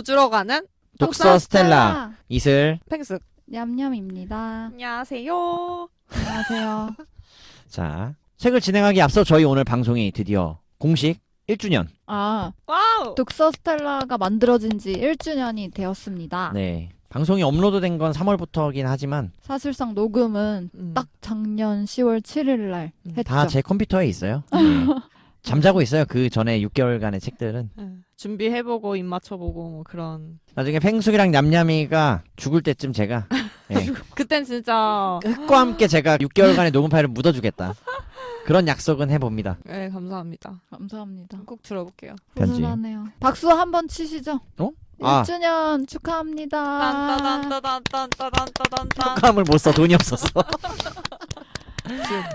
우주로 가는 독서 스텔라 이슬 펭숙. 냠냠입니다. 안녕하세요. 안녕하세요. 자, 책을 진행하기 앞서 저희 오늘 방송이 드디어 공식 1주년. 와우. 독서 스텔라가 만들어진 지 1주년이 되었습니다. 네. 방송이 업로드된 건 3월부터긴 하지만 사실상 녹음은 딱 작년 10월 7일 날 했죠. 다 제 컴퓨터에 있어요. 네. 잠자고 있어요. 그 전에 6개월간의 책들은. 준비해보고 입 맞춰보고 뭐 그런. 나중에 팽숙이랑 냠냠이가 죽을 때쯤 제가 네, 그땐 진짜. 흙과 함께 제가 6개월간의 녹음 파일을 묻어주겠다. 그런 약속은 해봅니다. 네, 감사합니다. 감사합니다. 꼭 들어볼게요. 편지. 훈훈하네요. 박수 한번 치시죠. 어? 아. 1주년 축하합니다. 딴따단따단따단따단따단따. 축하함을 못 써. 돈이 없었어.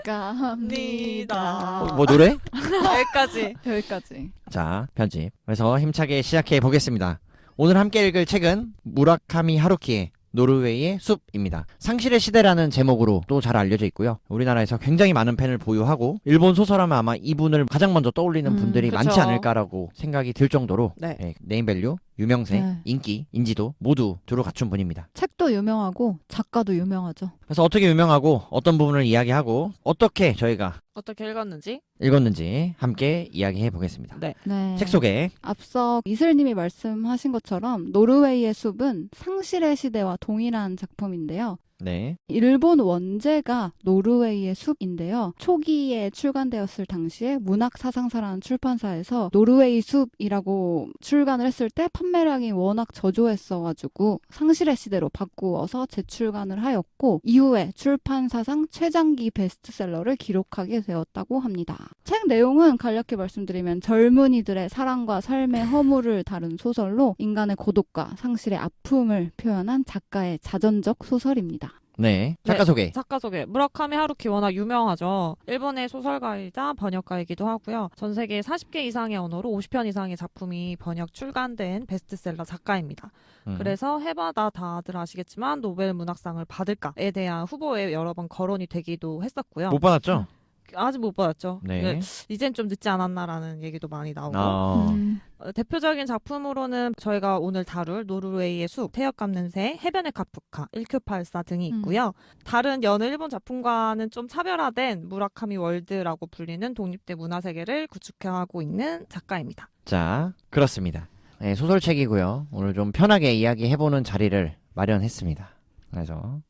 축하합니다. 뭐 노래? 여기까지. 여기까지. 자, 편집. 그래서 힘차게 시작해 보겠습니다. 오늘 함께 읽을 책은 무라카미 하루키의 노르웨이의 숲입니다. 상실의 시대라는 제목으로 또 잘 알려져 있고요. 우리나라에서 굉장히 많은 팬을 보유하고 일본 소설하면 아마 이분을 가장 먼저 떠올리는 분들이 그쵸. 많지 않을까라고 생각이 들 정도로 네. 네임밸류, 유명세, 네. 인기, 인지도 모두 두루 갖춘 분입니다. 책도 유명하고 작가도 유명하죠. 그래서 어떻게 유명하고 어떤 부분을 이야기하고 어떻게 저희가 어떻게 읽었는지. 읽었는지 함께 이야기해 보겠습니다. 네. 네. 책 소개. 앞서 이슬님이 말씀하신 것처럼 노르웨이의 숲은 상실의 시대와 동일한 작품인데요. 네. 일본 원제가 노르웨이의 숲인데요. 초기에 출간되었을 당시에 문학사상사라는 출판사에서 노르웨이 숲이라고 출간을 했을 때 판매량이 워낙 저조했어가지고 상실의 시대로 바꾸어서 재출간을 하였고 이후에 출판사상 최장기 베스트셀러를 기록하게 되었다고 합니다. 책 내용은 간략히 말씀드리면 젊은이들의 사랑과 삶의 허물을 다룬 소설로 인간의 고독과 상실의 아픔을 표현한 작가의 자전적 소설입니다. 네. 작가 네. 소개. 작가 소개. 무라카미 하루키 워낙 유명하죠. 일본의 소설가이자 번역가이기도 하고요. 전 세계 40개 이상의 언어로 50편 이상의 작품이 번역 출간된 베스트셀러 작가입니다. 그래서 해마다 다들 아시겠지만 노벨 문학상을 받을까에 대한 후보에 여러 번 거론이 되기도 했었고요. 못 받았죠? 아직 못 받았죠. 네. 이젠 좀 늦지 않았나라는 얘기도 많이 나오고. 대표적인 작품으로는 저희가 오늘 다룰 노르웨이의 숲, 태엽 감는 새, 해변의 카프카, 1Q84 등이 있고요. 다른 여느 일본 작품과는 좀 차별화된 무라카미 월드라고 불리는 독립된 문화세계를 구축해가고 있는 작가입니다. 자, 그렇습니다. 네, 소설책이고요. 오늘 좀 편하게 이야기해보는 자리를 마련했습니다. 그래서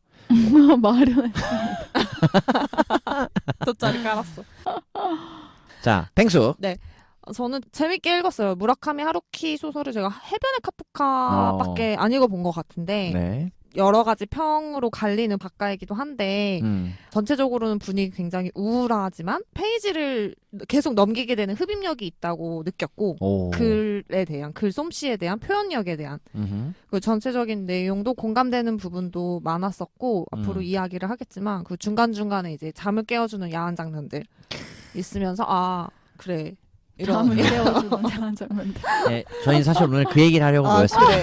마련해. 돗자리 깔았어. 자, 펭숙. 저는 재밌게 읽었어요. 무라카미 하루키 소설을 제가 해변의 카프카밖에 안 읽어본 것 같은데 네. 여러 가지 평으로 갈리는 작가이기도 한데 전체적으로는 분위기 굉장히 우울하지만 페이지를 계속 넘기게 되는 흡입력이 있다고 느꼈고 오. 글에 대한 글 솜씨에 대한 표현력에 대한 그 전체적인 내용도 공감되는 부분도 많았었고 앞으로 이야기를 하겠지만 그 중간중간에 이제 잠을 깨워주는 야한 장면들 있으면서 아 그래 이런 잠을 깨워주는 야한 장면들. 네, 저희는 사실 오늘 그 얘기를 하려고 모였습니다.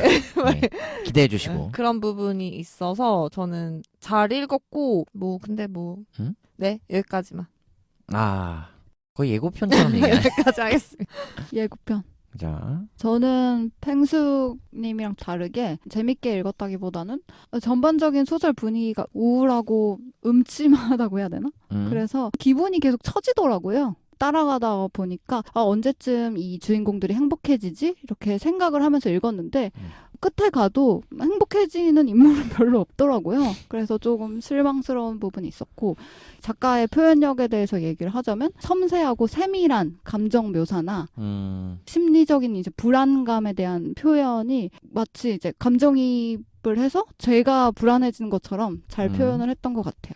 네, 기대해 주시고. 그런 부분이 있어서 저는 잘 읽었고 근데 네 여기까지만 아, 거의 예고편처럼 얘기하네. 여기까지 하겠습니다. 예고편. 자, 저는 펭숙님이랑 다르게 재밌게 읽었다기보다는 전반적인 소설 분위기가 우울하고 음침하다고 해야 되나? 그래서 기분이 계속 처지더라고요. 따라가다 보니까 언제쯤 이 주인공들이 행복해지지? 이렇게 생각을 하면서 읽었는데 끝에 가도 행복해지는 인물은 별로 없더라고요. 그래서 조금 실망스러운 부분이 있었고 작가의 표현력에 대해서 얘기를 하자면 섬세하고 세밀한 감정 묘사나 심리적인 이제 불안감에 대한 표현이 마치 이제 감정이입을 해서 제가 불안해지는 것처럼 잘 표현을 했던 것 같아요.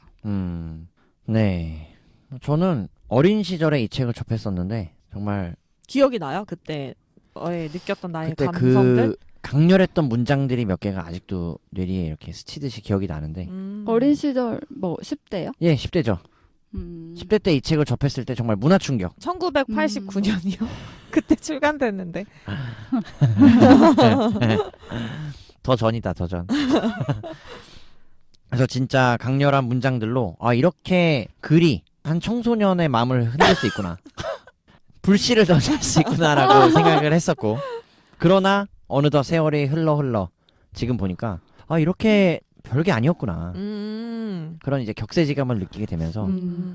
네. 저는 어린 시절에 이 책을 접했었는데 정말 기억이 나요? 그때 느꼈던 나의 그때 감성들? 그 강렬했던 문장들이 몇 개가 아직도 뇌리에 이렇게 스치듯이 기억이 나는데 어린 시절 10대요? 예, 10대죠. 10대 때 이 책을 접했을 때 정말 문화 충격. 1989년이요. 그때 출간됐는데. 더 전이다, 더 전. 그래서 진짜 강렬한 문장들로 이렇게 글이 한 청소년의 마음을 흔들 수 있구나. 불씨를 던질 수 있구나라고 생각을 했었고 그러나 어느덧 세월이 흘러 지금 보니까 아 이렇게 별게 아니었구나. 그런 이제 격세지감을 느끼게 되면서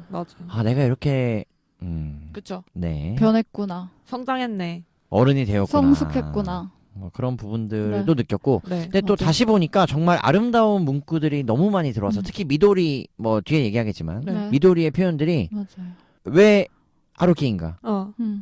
맞아. 아 내가 이렇게 그쵸. 네 변했구나. 성장했네. 어른이 되었구나. 성숙했구나. 뭐 그런 부분들도 느꼈고 네. 근데 또 맞아. 다시 보니까 정말 아름다운 문구들이 너무 많이 들어와서 특히 미도리 뭐 뒤에 얘기하겠지만 네. 미도리의 표현들이 맞아요. 왜 하루키인가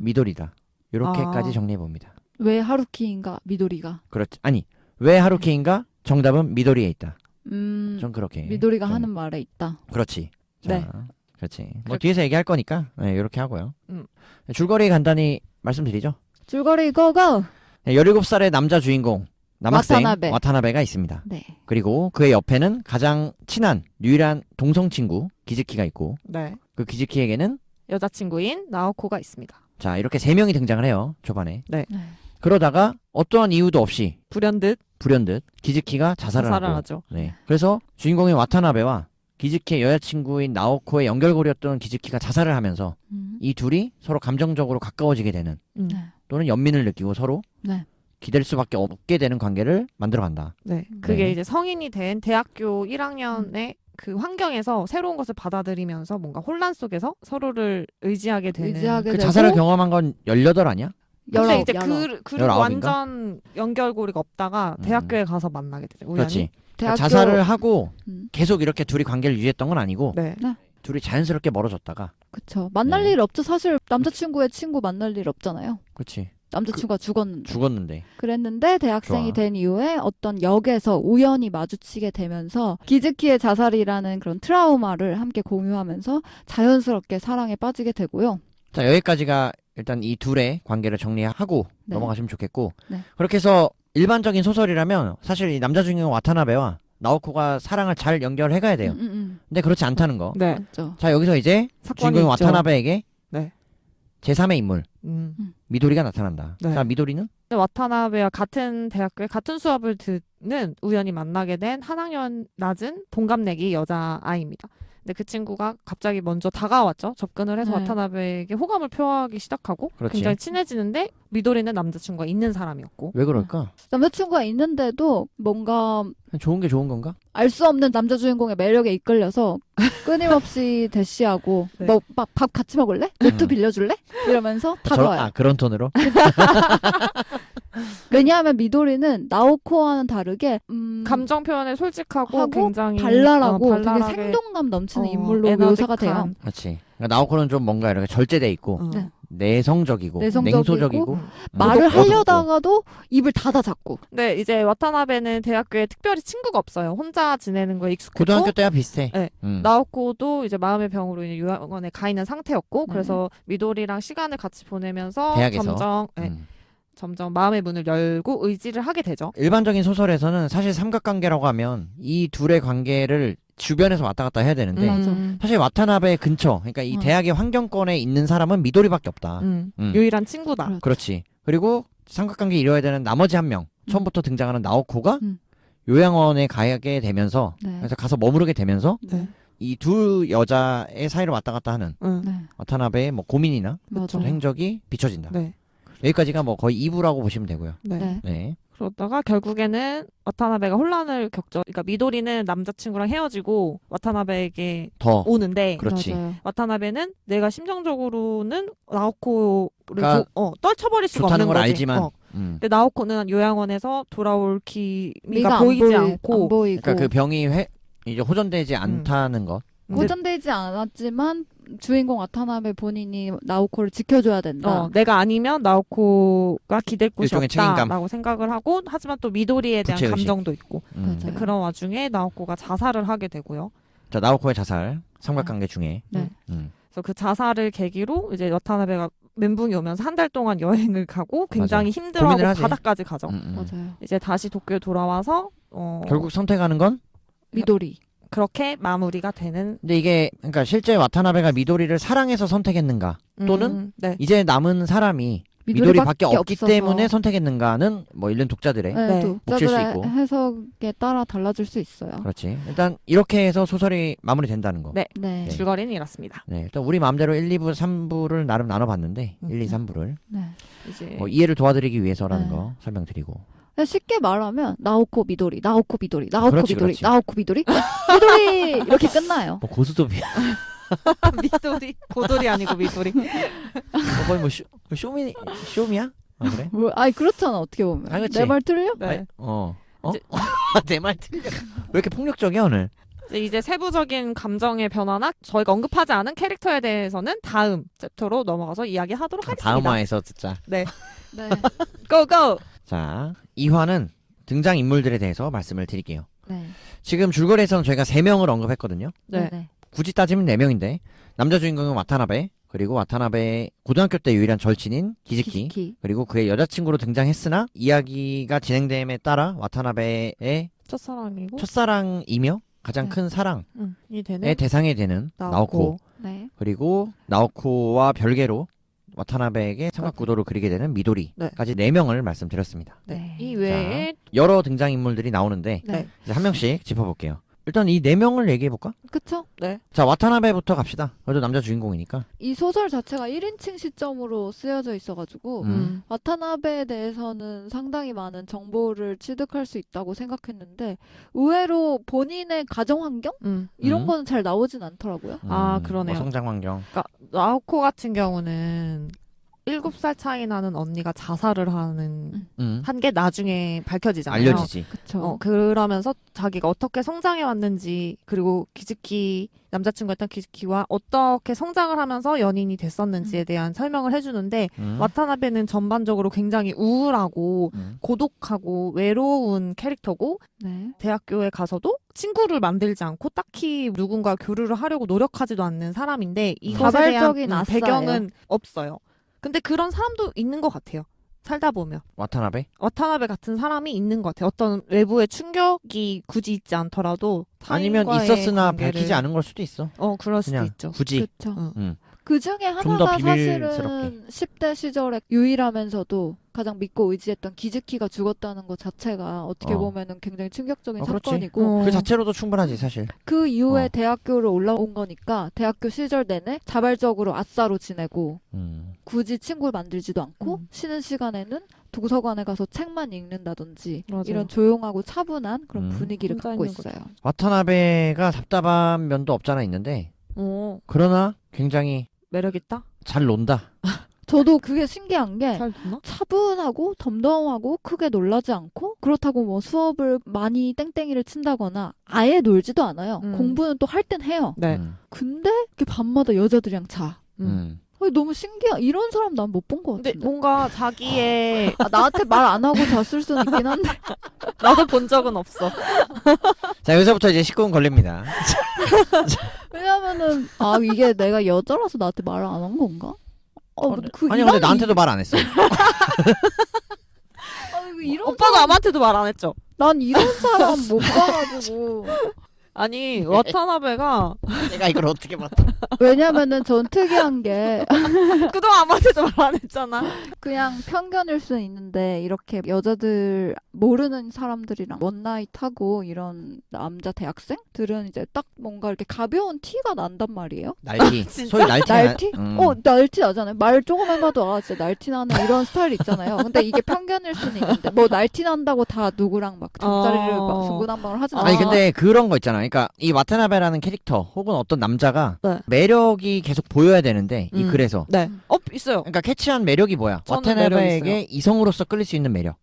미도리다. 미도리다 이렇게까지 아. 정리해 봅니다. 왜 하루키인가 미도리가? 그렇지 아니 왜 하루키인가 정답은 미도리에 있다. 전 그렇게 미도리가 좀- 하는 말에 있다. 그렇지. 네. 자, 그렇지. 뭐 그렇게. 뒤에서 얘기할 거니까 네, 이렇게 하고요. 음. 줄거리 간단히 말씀드리죠. 줄거리 고고. 네, 17살의 남자 주인공 남학생 와타나베. 와타나베가 있습니다. 네. 그리고 그의 옆에는 가장 친한 유일한 동성 친구 기즈키가 있고 네. 그 기즈키에게는 여자친구인 나오코가 있습니다. 자 이렇게 3명이 등장을 해요. 초반에. 네. 그러다가 어떠한 이유도 없이 불현듯 불현듯 기즈키가 자살을 하고 하죠. 네. 그래서 주인공인 와타나베와 기즈키의 여자친구인 나오코의 연결고리였던 기즈키가 자살을 하면서 이 둘이 서로 감정적으로 가까워지게 되는 네. 또는 연민을 느끼고 서로 네. 기댈 수밖에 없게 되는 관계를 만들어간다. 네. 그게 네. 이제 성인이 된 대학교 1학년의 그 환경에서 새로운 것을 받아들이면서 뭔가 혼란 속에서 서로를 의지하게 되는. 의지하게 그 되고 자살을 경험한 건 18 아니야? 근데 이제 열아홉. 그리고 19인가? 완전 연결고리가 없다가 대학교에 가서 만나게 되죠. 우연히. 그렇지. 대학교 자살을 하고 음. 계속 이렇게 둘이 관계를 유지했던 건 아니고 네. 둘이 자연스럽게 멀어졌다가 그쵸. 만날 네. 일 없죠. 사실 남자친구의 친구 만날 일 없잖아요. 그렇지. 남자친구가 죽었는데. 죽었는데. 그랬는데 대학생이 좋아. 된 이후에 어떤 역에서 우연히 마주치게 되면서 기즈키의 자살이라는 그런 트라우마를 함께 공유하면서 자연스럽게 사랑에 빠지게 되고요. 자 여기까지가 일단 이 둘의 관계를 정리하고 네. 넘어가시면 좋겠고 네. 그렇게 해서 일반적인 소설이라면 사실 이 남자 주인공 와타나베와 나오코가 사랑을 잘 연결해가야 돼요. 근데 그렇지 않다는 거. 네. 맞죠. 자 여기서 이제 사건이 주인공 있죠. 와타나베에게 네. 제3의 인물 음. 미도리가 나타난다. 네. 자 미도리는 근데 와타나베와 같은 대학교에 같은 수업을 듣는 우연히 만나게 된 한 학년 낮은 동갑내기 여자아이입니다. 근데 그 친구가 갑자기 먼저 다가왔죠. 접근을 해서 네. 와타나베에게 호감을 표하기 시작하고 그렇지. 굉장히 친해지는데 미도리는 남자친구가 있는 사람이었고. 왜 그럴까? 남자친구가 있는데도 뭔가 좋은 게 좋은 건가? 알 수 없는 남자 주인공의 매력에 이끌려서 끊임없이 대시하고 네. 뭐 막 밥 같이 먹을래? 노트 빌려줄래? 이러면서 다가와요. 그런 톤으로? 왜냐하면 미도리는 나오코와는 다르게 감정 표현에 솔직하고 하고 굉장히 발랄하고 발랄하게 되게 생동감 넘치는 어, 인물로 에너직한. 묘사가 돼요. 그렇지. 그러니까 나오코는 좀 뭔가 이렇게 절제돼 있고 어. 네. 내성적이고 내성적이고, 냉소적이고 말을 어둡고. 하려다가도 입을 닫아 잡고. 근데 이제 와타나베는 대학교에 특별히 친구가 없어요. 혼자 지내는 거에 익숙했고 고등학교 때와 비슷해. 네. 나오코도 이제 마음의 병으로 이제 요양원에 가 있는 상태였고 네. 그래서 미도리랑 시간을 같이 보내면서 대학에서. 점점 점점 마음의 문을 열고 의지를 하게 되죠. 일반적인 소설에서는 사실 삼각관계라고 하면 이 둘의 관계를 주변에서 왔다 갔다 해야 되는데 맞아. 사실 와타나베 근처 그러니까 이 대학의 환경권에 있는 사람은 미도리밖에 없다. 유일한 친구다. 그렇지. 그리고 삼각관계 이뤄야 되는 나머지 한 명 처음부터 등장하는 나오코가 음. 요양원에 가게 되면서 네. 그래서 가서 머무르게 되면서 네. 이 두 여자의 사이를 왔다 갔다 하는 네. 와타나베의 뭐 고민이나 맞아. 행적이 비춰진다. 네. 여기까지가 뭐 거의 2부라고 보시면 되고요. 네. 네. 네. 그러다가 결국에는 와타나베가 혼란을 겪죠. 그러니까 미도리는 남자친구랑 헤어지고 와타나베에게 더 오는데 그렇지. 맞아요. 와타나베는 내가 심정적으로는 나오코를 그러니까 떨쳐버릴 수가 좋다는 없는 걸 거지. 알지만 근데 나오코는 요양원에서 돌아올 기미가 미가 보이지 안 않고 보이고 그러니까 그 병이 이제 호전되지 않다는 것. 근데 호전되지 않았지만 주인공 와타나베 본인이 나오코를 지켜줘야 된다. 내가 아니면 나오코가 기댈 곳이 일종의 책임감. 없다라고 생각을 하고 하지만 또 미도리에 대한 부채의식. 감정도 있고 맞아요. 그런 와중에 나오코가 자살을 하게 되고요. 자 나오코의 자살 삼각관계 중에 네. 그래서 그 자살을 계기로 이제 와타나베가 멘붕이 오면서 한 달 동안 여행을 가고 굉장히 고민을 힘들어하고 하지. 바다까지 가죠. 맞아요. 이제 다시 도쿄에 돌아와서 결국 선택하는 건 미도리. 그렇게 마무리가 되는 근데 이게 그러니까 실제 와타나베가 미도리를 사랑해서 선택했는가 또는 네. 이제 남은 사람이 미도리밖에 없기 없어서. 때문에 선택했는가는 뭐 읽는 독자들의 네, 네. 몫일 수 독자들의 있고. 해석에 따라 달라질 수 있어요. 그렇지. 일단 이렇게 해서 소설이 마무리된다는 거. 네. 네. 줄거리는 이렇습니다. 네, 일단 우리 마음대로 1, 2부, 3부를 나름 나눠봤는데 1, 2, 3부를 이제 이해를 도와드리기 위해서라는 네. 거 설명드리고 그냥 쉽게 말하면 나오코 미도리, 나오코 미도리, 나오코 그렇지, 미도리, 그렇지. 나오코 미도리, 미도리 이렇게 끝나요. 뭐 고스톱이야. 미도리. 고돌이 아니고 미도리. 거의 뭐 쇼미야? 아, 그래? 아니 그렇잖아 어떻게 보면. 아, 그치. 내 말 틀려? 네. 아니, 내 말 틀려. 왜 이렇게 폭력적이야 오늘? 이제 세부적인 감정의 변화나 저희가 언급하지 않은 캐릭터에 대해서는 다음 챕터로 넘어가서 이야기하도록 하겠습니다. 다음 화에서 듣자. 네. 고고! 자, 2화는 등장 인물들에 대해서 말씀을 드릴게요. 네. 지금 줄거리에서는 저희가 3명을 언급했거든요. 네. 네. 굳이 따지면 4명인데 남자 주인공은 와타나베, 그리고 와타나베의 고등학교 때 유일한 절친인 기즈키, 키즈키. 그리고 그의 여자친구로 등장했으나 이야기가 진행됨에 따라 와타나베의 첫사랑이고 첫사랑이며 가장 네. 큰 사랑의 이 되는 대상이 되는 나오코, 네. 그리고 나오코와 별개로 와타나베에게 삼각구도를 그리게 되는 미도리까지 4명을 말씀드렸습니다. 네. 이 외에 여러 등장인물들이 나오는데 네. 이제 한 명씩 짚어볼게요. 일단 이 4명을 얘기해볼까? 그쵸? 네. 자, 와타나베부터 갑시다. 그래도 남자 주인공이니까. 이 소설 자체가 1인칭 시점으로 쓰여져 있어가지고 와타나베에 대해서는 상당히 많은 정보를 취득할 수 있다고 생각했는데 의외로 본인의 가정 환경? 이런 거는 잘 나오진 않더라고요. 아, 그러네요. 뭐 성장 환경. 그러니까 나오코 같은 경우는 7살 차이 나는 언니가 자살을 하는 한 게 나중에 밝혀지잖아요. 알려지지. 그쵸. 그러면서 자기가 어떻게 성장해 왔는지, 그리고 기즈키, 남자친구였던 기즈키와 어떻게 성장을 하면서 연인이 됐었는지에 대한 설명을 해주는데, 와타나베는 전반적으로 굉장히 우울하고 고독하고 외로운 캐릭터고, 네. 대학교에 가서도 친구를 만들지 않고 딱히 누군가 교류를 하려고 노력하지도 않는 사람인데, 이것에 대한 자발적인 아싸예요. 배경은 없어요. 근데 그런 사람도 있는 것 같아요. 살다 보면. 와타나베? 와타나베 같은 사람이 있는 것 같아요. 어떤 외부의 충격이 굳이 있지 않더라도 아니면 타인과의 있었으나 관계를- 밝히지 않은 걸 수도 있어. 그럴 수도 그냥 있죠. 굳이. 그쵸. 응. 그 중에 좀더 하나가 비밀스럽게. 사실은 10대 시절에 유일하면서도 가장 믿고 의지했던 기즈키가 죽었다는 것 자체가 어떻게 보면은 굉장히 충격적인 그렇지. 사건이고 그 자체로도 충분하지 사실. 그 이후에 대학교를 올라온 거니까 대학교 시절 내내 자발적으로 아싸로 지내고 굳이 친구를 만들지도 않고 쉬는 시간에는 도서관에 가서 책만 읽는다든지 맞아요. 이런 조용하고 차분한 그런 분위기를 혼자 갖고 있는 거죠. 있어요. 와타나베가 답답한 면도 없잖아 있는데 그러나 굉장히 매력 있다? 잘 논다. 저도 그게 신기한 게 잘 듣나? 차분하고 덤덤하고 크게 놀라지 않고 그렇다고 뭐 수업을 많이 땡땡이를 친다거나 아예 놀지도 않아요. 공부는 또 할 땐 해요. 네. 근데 이렇게 밤마다 여자들이랑 자. 너무 신기해. 이런 사람 난 못 본 것 근데 같은데. 뭔가 자기의 나한테 말 안 하고 잤을 수는 있긴 한데. 나도 본 적은 없어. 자, 여기서부터 이제 19금 걸립니다. 왜냐면은 이게 내가 여자라서 나한테 말을 안 한 건가? 아니 근데 나한테도 말 안 했어. 이런 오빠도 아무한테도 말 안 했죠? 난 이런 사람 못 봐가지고. 아니 와타나베가 내가 이걸 어떻게 봤다. 왜냐면은 전 특이한 게 그동안 아무한테도 말 안 했잖아. 그냥 편견일 수는 있는데 이렇게 여자들 모르는 사람들이랑 원나잇 하고 이런 남자 대학생들은 이제 딱 뭔가 이렇게 가벼운 티가 난단 말이에요. 날티. 진짜? 소위 날티. 날티? 날티 나잖아요. 말 조금 해봐도 진짜 날티 나는 이런 스타일 있잖아요. 근데 이게 편견일 수는 있는데 뭐 날티 난다고 다 누구랑 막 잠자리를 막 중구난방을 하진 않아요. 아니 근데 그런 거 있잖아. 그러니까 이 와타나베라는 캐릭터 혹은 어떤 남자가 네. 매력이 계속 보여야 되는데 이 글에서 네. 있어요. 그러니까 캐치한 매력이 뭐야? 저는 매력이 와타나베에게 이성으로서 끌릴 수 있는 매력.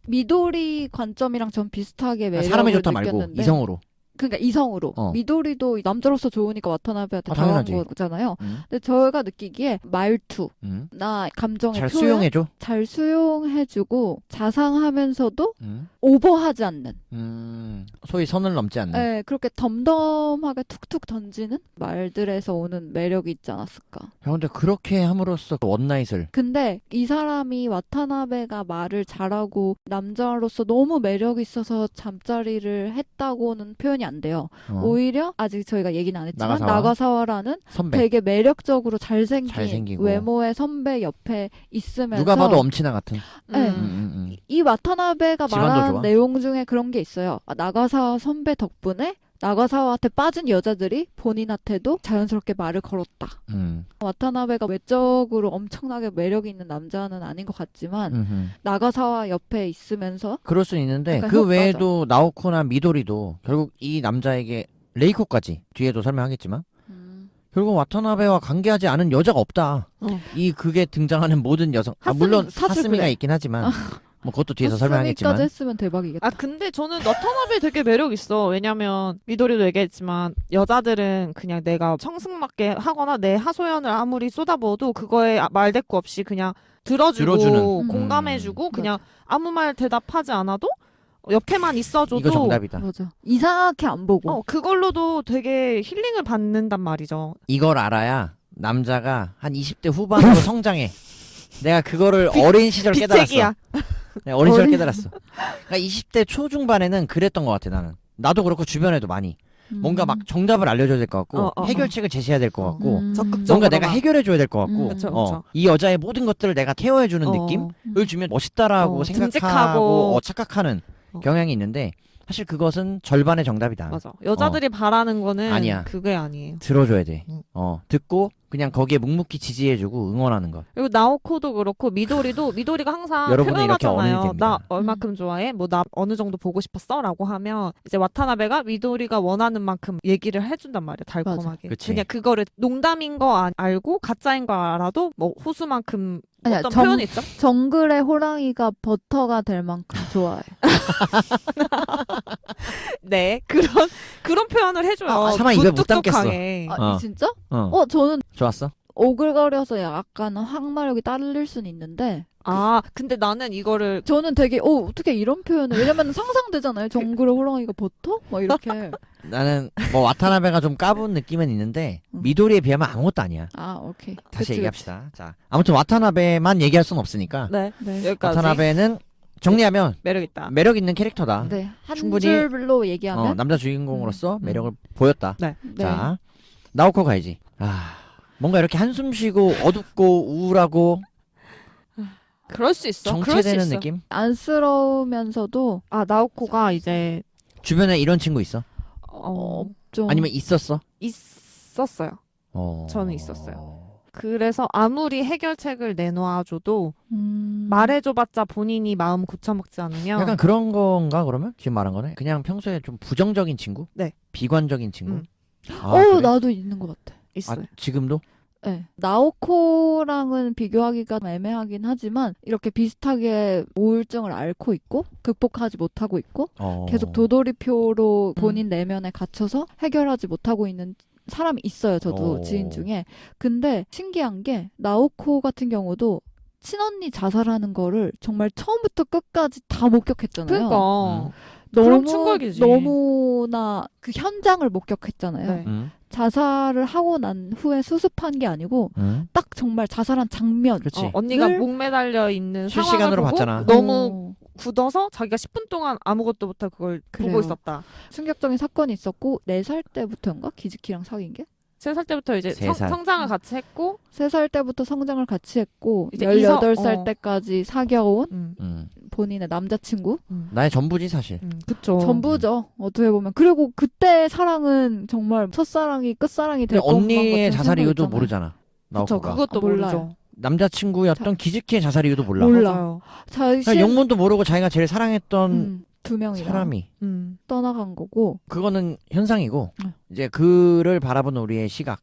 미도리 관점이랑 전 비슷하게 매력을 사람이 좋다 말고 느꼈는데 이성으로. 그러니까 이성으로. 미도리도 남자로서 좋으니까 와타나베한테 당한 당연하지. 거잖아요. 근데 저희가 느끼기에 말투, 나 감정의 잘 표현, 수용해줘. 잘 수용해주고 자상하면서도 오버하지 않는. 소위 선을 넘지 않는. 네, 그렇게 덤덤하게 툭툭 던지는 말들에서 오는 매력이 있지 않았을까. 야, 근데 그렇게 함으로써 그 원나잇을. 근데 이 사람이 와타나베가 말을 잘하고 남자로서 너무 매력이 있어서 잠자리를 했다고는 표현이 안 돼요. 오히려 아직 저희가 얘기는 안 했지만 나가사와라는 선배. 되게 매력적으로 잘생기고 외모의 선배 옆에 있으면서 누가 봐도 엄친아 같은. 네. 이 와타나베가 집안도 말한 좋아. 내용 중에 그런 게 있어요. 나가사와 선배 덕분에 나가사와한테 빠진 여자들이 본인한테도 자연스럽게 말을 걸었다. 와타나베가 외적으로 엄청나게 매력이 있는 남자는 아닌 것 같지만 나가사와 옆에 있으면서 그럴 수 있는데 약간 그 외에도 나오코나 미도리도 결국 이 남자에게 레이코까지 뒤에도 설명하겠지만 결국 와타나베와 관계하지 않은 여자가 없다. 이 극에 등장하는 모든 여성 물론 사실 하스미가 그래. 있긴 하지만 뭐 그것도 뒤에서 설명하겠지만 까지 했으면 대박이겠다. 아 근데 저는 와타나베 되게 매력 있어. 왜냐면 미도리도 얘기했지만 여자들은 그냥 내가 청승맞게 하거나 내 하소연을 아무리 쏟아부어도 그거에 말대꾸 없이 그냥 들어주고 들어주는. 공감해주고 그냥 아무 말 대답하지 않아도 옆에만 있어줘도 이거 정답이다. 맞아. 이상하게 안 보고. 그걸로도 되게 힐링을 받는단 말이죠. 이걸 알아야 남자가 한 20대 후반으로 성장해. 내가 그거를 어린 시절 깨달았어. 빅책이야. 내가 어린 시절 깨달았어. 그러니까 20대 초중반에는 그랬던 것 같아 나는. 나도 그렇고 주변에도 많이. 뭔가 막 정답을 알려줘야 될 것 같고 해결책을 제시해야 될 것 같고 적극적으로 뭔가 내가 해결해줘야 될 것 같고 그쵸, 그쵸. 이 여자의 모든 것들을 내가 케어해주는 느낌을 주면 멋있다라고 생각하고 듬직하고. 착각하는 경향이 있는데 사실 그것은 절반의 정답이다. 맞아. 여자들이 바라는 거는 아니야. 그게 아니에요. 들어줘야 돼. 응. 듣고 그냥 거기에 묵묵히 지지해주고 응원하는 것. 그리고 나오코도 그렇고 미도리가 항상 여러분은 이렇게 어른이 표현하잖아요. 됩니다. 나 얼마큼 좋아해? 뭐 나 어느 정도 보고 싶었어?라고 하면 이제 와타나베가 미도리가 원하는 만큼 얘기를 해준단 말이야. 달콤하게. 그치. 그냥 그거를 농담인 거 알고 가짜인 거 알아도 뭐 호수만큼 아니야, 어떤 표현이 있죠? 정글의 호랑이가 버터가 될 만큼 좋아해. 네, 그런 표현을 해줘요. 차마 입에 못 뚝뚝하게. 아, 진짜? 어. 저는 좋았어? 오글거려서 약간 항마력이 딸릴 순 있는데 아, 근데 나는 이거를 저는 되게 어떻게 이런 표현을 왜냐면 상상되잖아요. 정글의 호랑이가 버터? 막 이렇게. 나는 뭐 와타나베가 좀 까분 느낌은 있는데 미도리에 비하면 아무것도 아니야. 아, 오케이. 다시 그치, 얘기합시다. 자, 아무튼 와타나베만 얘기할 순 없으니까 네, 네. 여기까지 와타나베는 정리하면 매력 있다. 매력 있는 캐릭터다. 네. 한 충분히, 줄로 얘기하면 남자 주인공으로서 매력을 보였다. 네. 네. 자, 나오코 가야지. 뭔가 이렇게 한숨 쉬고 어둡고 우울하고 그럴 수 있어. 그럴 수 정체되는 있어. 느낌? 안쓰러우면서도 아, 나오코가 이제 주변에 이런 친구 있어? 좀 아니면 있었어? 있었어요. 저는 있었어요. 그래서 아무리 해결책을 내놓아줘도 말해줘봤자 본인이 마음 고쳐먹지 않으면 약간 그런 건가 그러면? 지금 말한 거네? 그냥 평소에 좀 부정적인 친구? 네. 비관적인 친구? 음. 그래? 나도 있는 것 같아. 있어요. 지금도? 네. 나오코랑은 비교하기가 애매하긴 하지만 이렇게 비슷하게 우울증을 앓고 있고 극복하지 못하고 있고 계속 도돌이표로 본인 내면에 갇혀서 해결하지 못하고 있는 사람이 있어요. 저도 지인 중에. 근데 신기한 게 나오코 같은 경우도 친언니 자살하는 거를 정말 처음부터 끝까지 다 목격했잖아요. 그러니까 그럼 충격이지. 너무나 그 현장을 목격했잖아요. 네. 자살을 하고 난 후에 수습한 게 아니고 딱 정말 자살한 장면. 그치. 언니가 목매달려 있는 실시간으로 상황을 보고 봤잖아. 너무 굳어서 자기가 10분 동안 아무것도 못하고 그걸 그래요. 보고 있었다. 충격적인 사건이 있었고 4살 때부터인가? 기즈키랑 사귄 게? 3살 때부터 이제 3살. 성장을 같이 했고 3살 때부터 성장을 같이 했고 이제 18살 때까지 사귀어온 본인의 남자친구? 나의 전부지 사실. 그쵸. 전부죠. 어떻게 보면. 그리고 그때 사랑은 정말 첫사랑이 끝사랑이 될 근데 것만 언니의 같은 자살 이유도 생각이었잖아요. 모르잖아. 그쵸. 나오코가. 그것도 몰라요. 모르죠. 남자친구였던 기즈키의 자살 이유도 몰라. 맞아요. 자신 영문도 모르고 자기가 제일 사랑했던 2명이랑 사람이. 떠나간 거고. 그거는 현상이고 응. 이제 그를 바라보는 우리의 시각.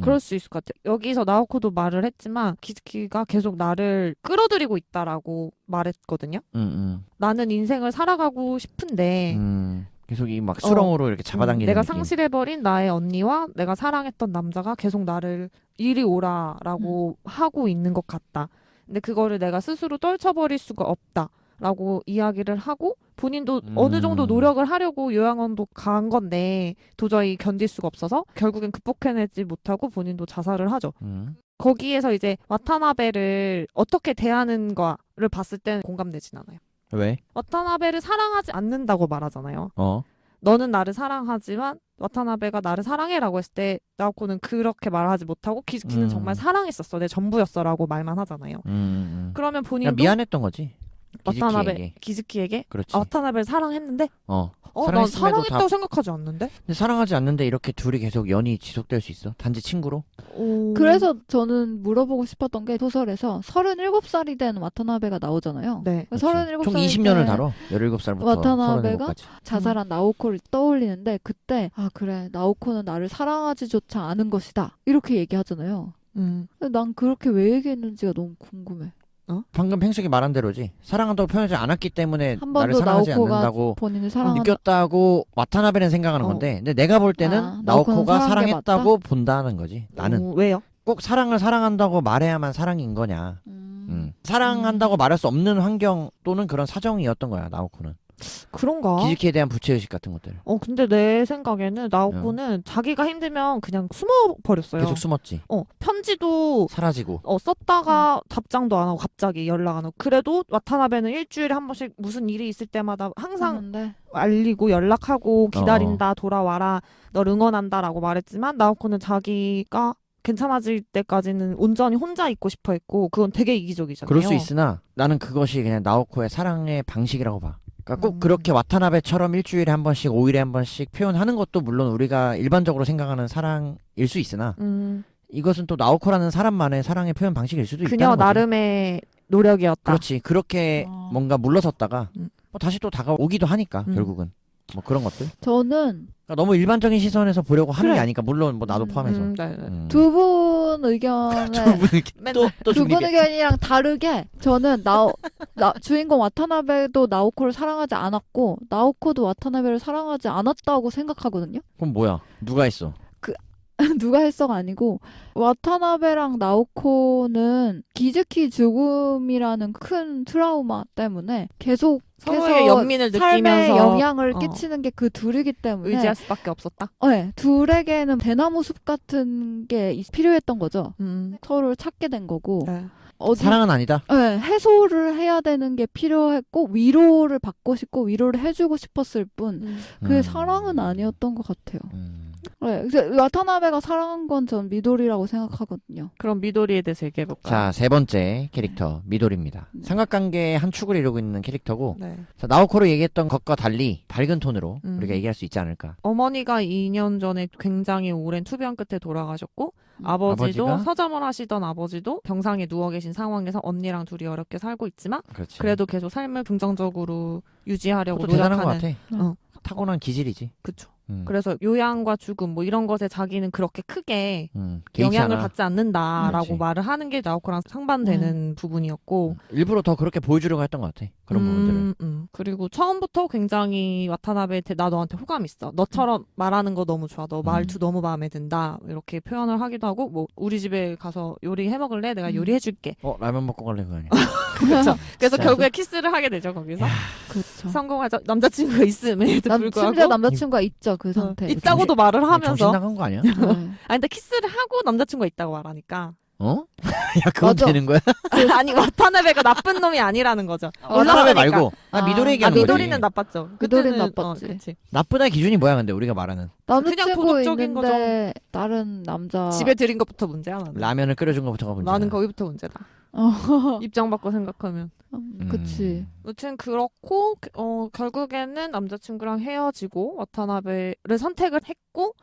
그럴 수 있을 것 같아요. 여기서 나오코도 말을 했지만 기즈키가 계속 나를 끌어들이고 있다라고 말했거든요. 나는 인생을 살아가고 싶은데 계속 이 막 수렁으로 이렇게 잡아당기는 내가 느낌. 상실해버린 나의 언니와 내가 사랑했던 남자가 계속 나를 이리 오라라고 하고 있는 것 같다. 근데 그거를 내가 스스로 떨쳐버릴 수가 없다라고 이야기를 하고 본인도 어느 정도 노력을 하려고 요양원도 간 건데 도저히 견딜 수가 없어서 결국엔 극복해내지 못하고 본인도 자살을 하죠. 거기에서 이제 와타나베를 어떻게 대하는가를 봤을 때는 공감되진 않아요. 왜? 와타나베를 사랑하지 않는다고 말하잖아요. 너는 나를 사랑하지만 와타나베가 나를 사랑해라고 했을 때 나오코는 그렇게 말하지 못하고 기즈키는 정말 사랑했었어. 내 전부였어라고 말만 하잖아요. 그러면 본인도 미안했던 거지. 와타나베 기즈키에게 그렇지. 와타나베를 사랑했는데 난 사랑했음에도 사랑했다고 생각하지 않는데. 근데 사랑하지 않는데 이렇게 둘이 계속 연이 지속될 수 있어? 단지 친구로? 그래서 저는 물어보고 싶었던 게 소설에서 37살이 된 와타나베가 나오잖아요. 네. 37살 총 20년을 다뤄. 17살부터 와타나베가 37까지. 자살한 나오코를 떠올리는데 그때 그래 나오코는 나를 사랑하지조차 않은 것이다 이렇게 얘기하잖아요. 근데 난 그렇게 왜 얘기했는지가 너무 궁금해. 방금 팽숙이 말한 대로지. 사랑한다고 표현하지 않았기 때문에 한 나를 번도 사랑하지 나오코가 않는다고 본인을 사랑한다. 느꼈다고 와타나베는 생각하는 건데 근데 내가 볼 때는 나오코는 나오코가 사랑한 게 사랑했다고 본다는 거지. 나는 왜요? 꼭 사랑을 사랑한다고 말해야만 사랑인 거냐. 사랑한다고 말할 수 없는 환경 또는 그런 사정이었던 거야 나오코는. 그런가? 기즈키에 대한 부채의식 같은 것들. 근데 내 생각에는 나오코는 자기가 힘들면 그냥 숨어버렸어요. 계속 숨었지. 편지도 사라지고. 썼다가 답장도 안 하고 갑자기 연락 안 하고. 그래도 와타나베는 일주일에 한 번씩 무슨 일이 있을 때마다 항상 알리고 연락하고 기다린다, 돌아와라, 널 응원한다라고 말했지만 나오코는 자기가 괜찮아질 때까지는 온전히 혼자 있고 싶어 했고 그건 되게 이기적이잖아요. 그럴 수 있으나 나는 그것이 그냥 나오코의 사랑의 방식이라고 봐. 그러니까 꼭 그렇게 와타나베처럼 일주일에 한 번씩 5일에 한 번씩 표현하는 것도 물론 우리가 일반적으로 생각하는 사랑일 수 있으나 이것은 또 나오코라는 사람만의 사랑의 표현 방식일 수도 있다는 그녀 거지. 나름의 노력이었다. 그렇지. 그렇게 뭔가 물러섰다가 다시 또 다가오기도 하니까 결국은 뭐 그런 것들. 저는 그러니까 너무 일반적인 시선에서 보려고 하는 게 아니까 물론 뭐 나도 포함해서. 두 분 의견에 두 분 의견이랑 다르게 저는 주인공 와타나베도 나오코를 사랑하지 않았고 나오코도 와타나베를 사랑하지 않았다고 생각하거든요. 그럼 뭐야? 누가 했어? 누가 했어가 아니고 와타나베랑 나오코는 기즈키 죽음이라는 큰 트라우마 때문에 계속 서로의 연민을 삶에 느끼면서 영향을 끼치는 게 그 둘이기 때문에 의지할 수밖에 없었다. 네, 둘에게는 대나무 숲 같은 게 필요했던 거죠. 서로를 찾게 된 거고 사랑은 아니다. 네, 해소를 해야 되는 게 필요했고 위로를 받고 싶고 위로를 해주고 싶었을 뿐 그게 사랑은 아니었던 것 같아요. 네, 그래서 와타나베가 사랑한 건 전 미도리라고 생각하거든요. 그럼 미도리에 대해서 얘기해볼까요? 자, 세 번째 캐릭터 미도리입니다. 삼각관계의 한 축을 이루고 있는 캐릭터고 자, 나오코로 얘기했던 것과 달리 밝은 톤으로 우리가 얘기할 수 있지 않을까. 어머니가 2년 전에 굉장히 오랜 투병 끝에 돌아가셨고 아버지도 서점을 하시던 아버지도 병상에 누워 계신 상황에서 언니랑 둘이 어렵게 살고 있지만 그렇지. 그래도 계속 삶을 긍정적으로 유지하려고 대단한 노력하는 것 같아. 타고난 기질이지. 그쵸. 그래서 요양과 죽음 뭐 이런 것에 자기는 그렇게 크게 개의치 영향을 않아. 받지 않는다라고 그렇지. 말을 하는 게 나오코랑 상반되는 부분이었고 일부러 더 그렇게 보여주려고 했던 것 같아. 그런 부분들을. 그리고 처음부터 굉장히 와타나베한테 나 너한테 호감 있어. 너처럼 말하는 거 너무 좋아. 너 말투 너무 마음에 든다. 이렇게 표현을 하기도 하고 뭐 우리 집에 가서 요리해 먹을래? 내가 요리해줄게. 라면 먹고 갈래 그거 아니야. 그렇죠. 그래서 결국에 키스를 하게 되죠 거기서. 그렇죠. 성공하죠. 남자친구가 있음에도 불구하고. 심지어 남자친구가 있죠 그 상태. 있다고도 말을 하면서. 정신 나간 거 아니야? 근데 키스를 하고 남자친구가 있다고 말하니까. 야 그건 맞아. 되는 거야? 아니 와타나베가 나쁜 놈이 아니라는 거죠. 와타나베 말고 미도리 얘기하는 거지. 미도리는 나빴죠. 미도리는 나빴지. 나쁘다의 기준이 뭐야 근데 우리가 말하는. 남자친구 도덕적인 있는데 다른 남자 집에 들인 것부터 문제야 나는. 라면을 끓여준 것부터가 문제야. 나는 거기부터 문제다. 입장 바꿔 생각하면. 그치. 아무튼 그렇고 결국에는 남자친구랑 헤어지고 와타나베를 선택을 했고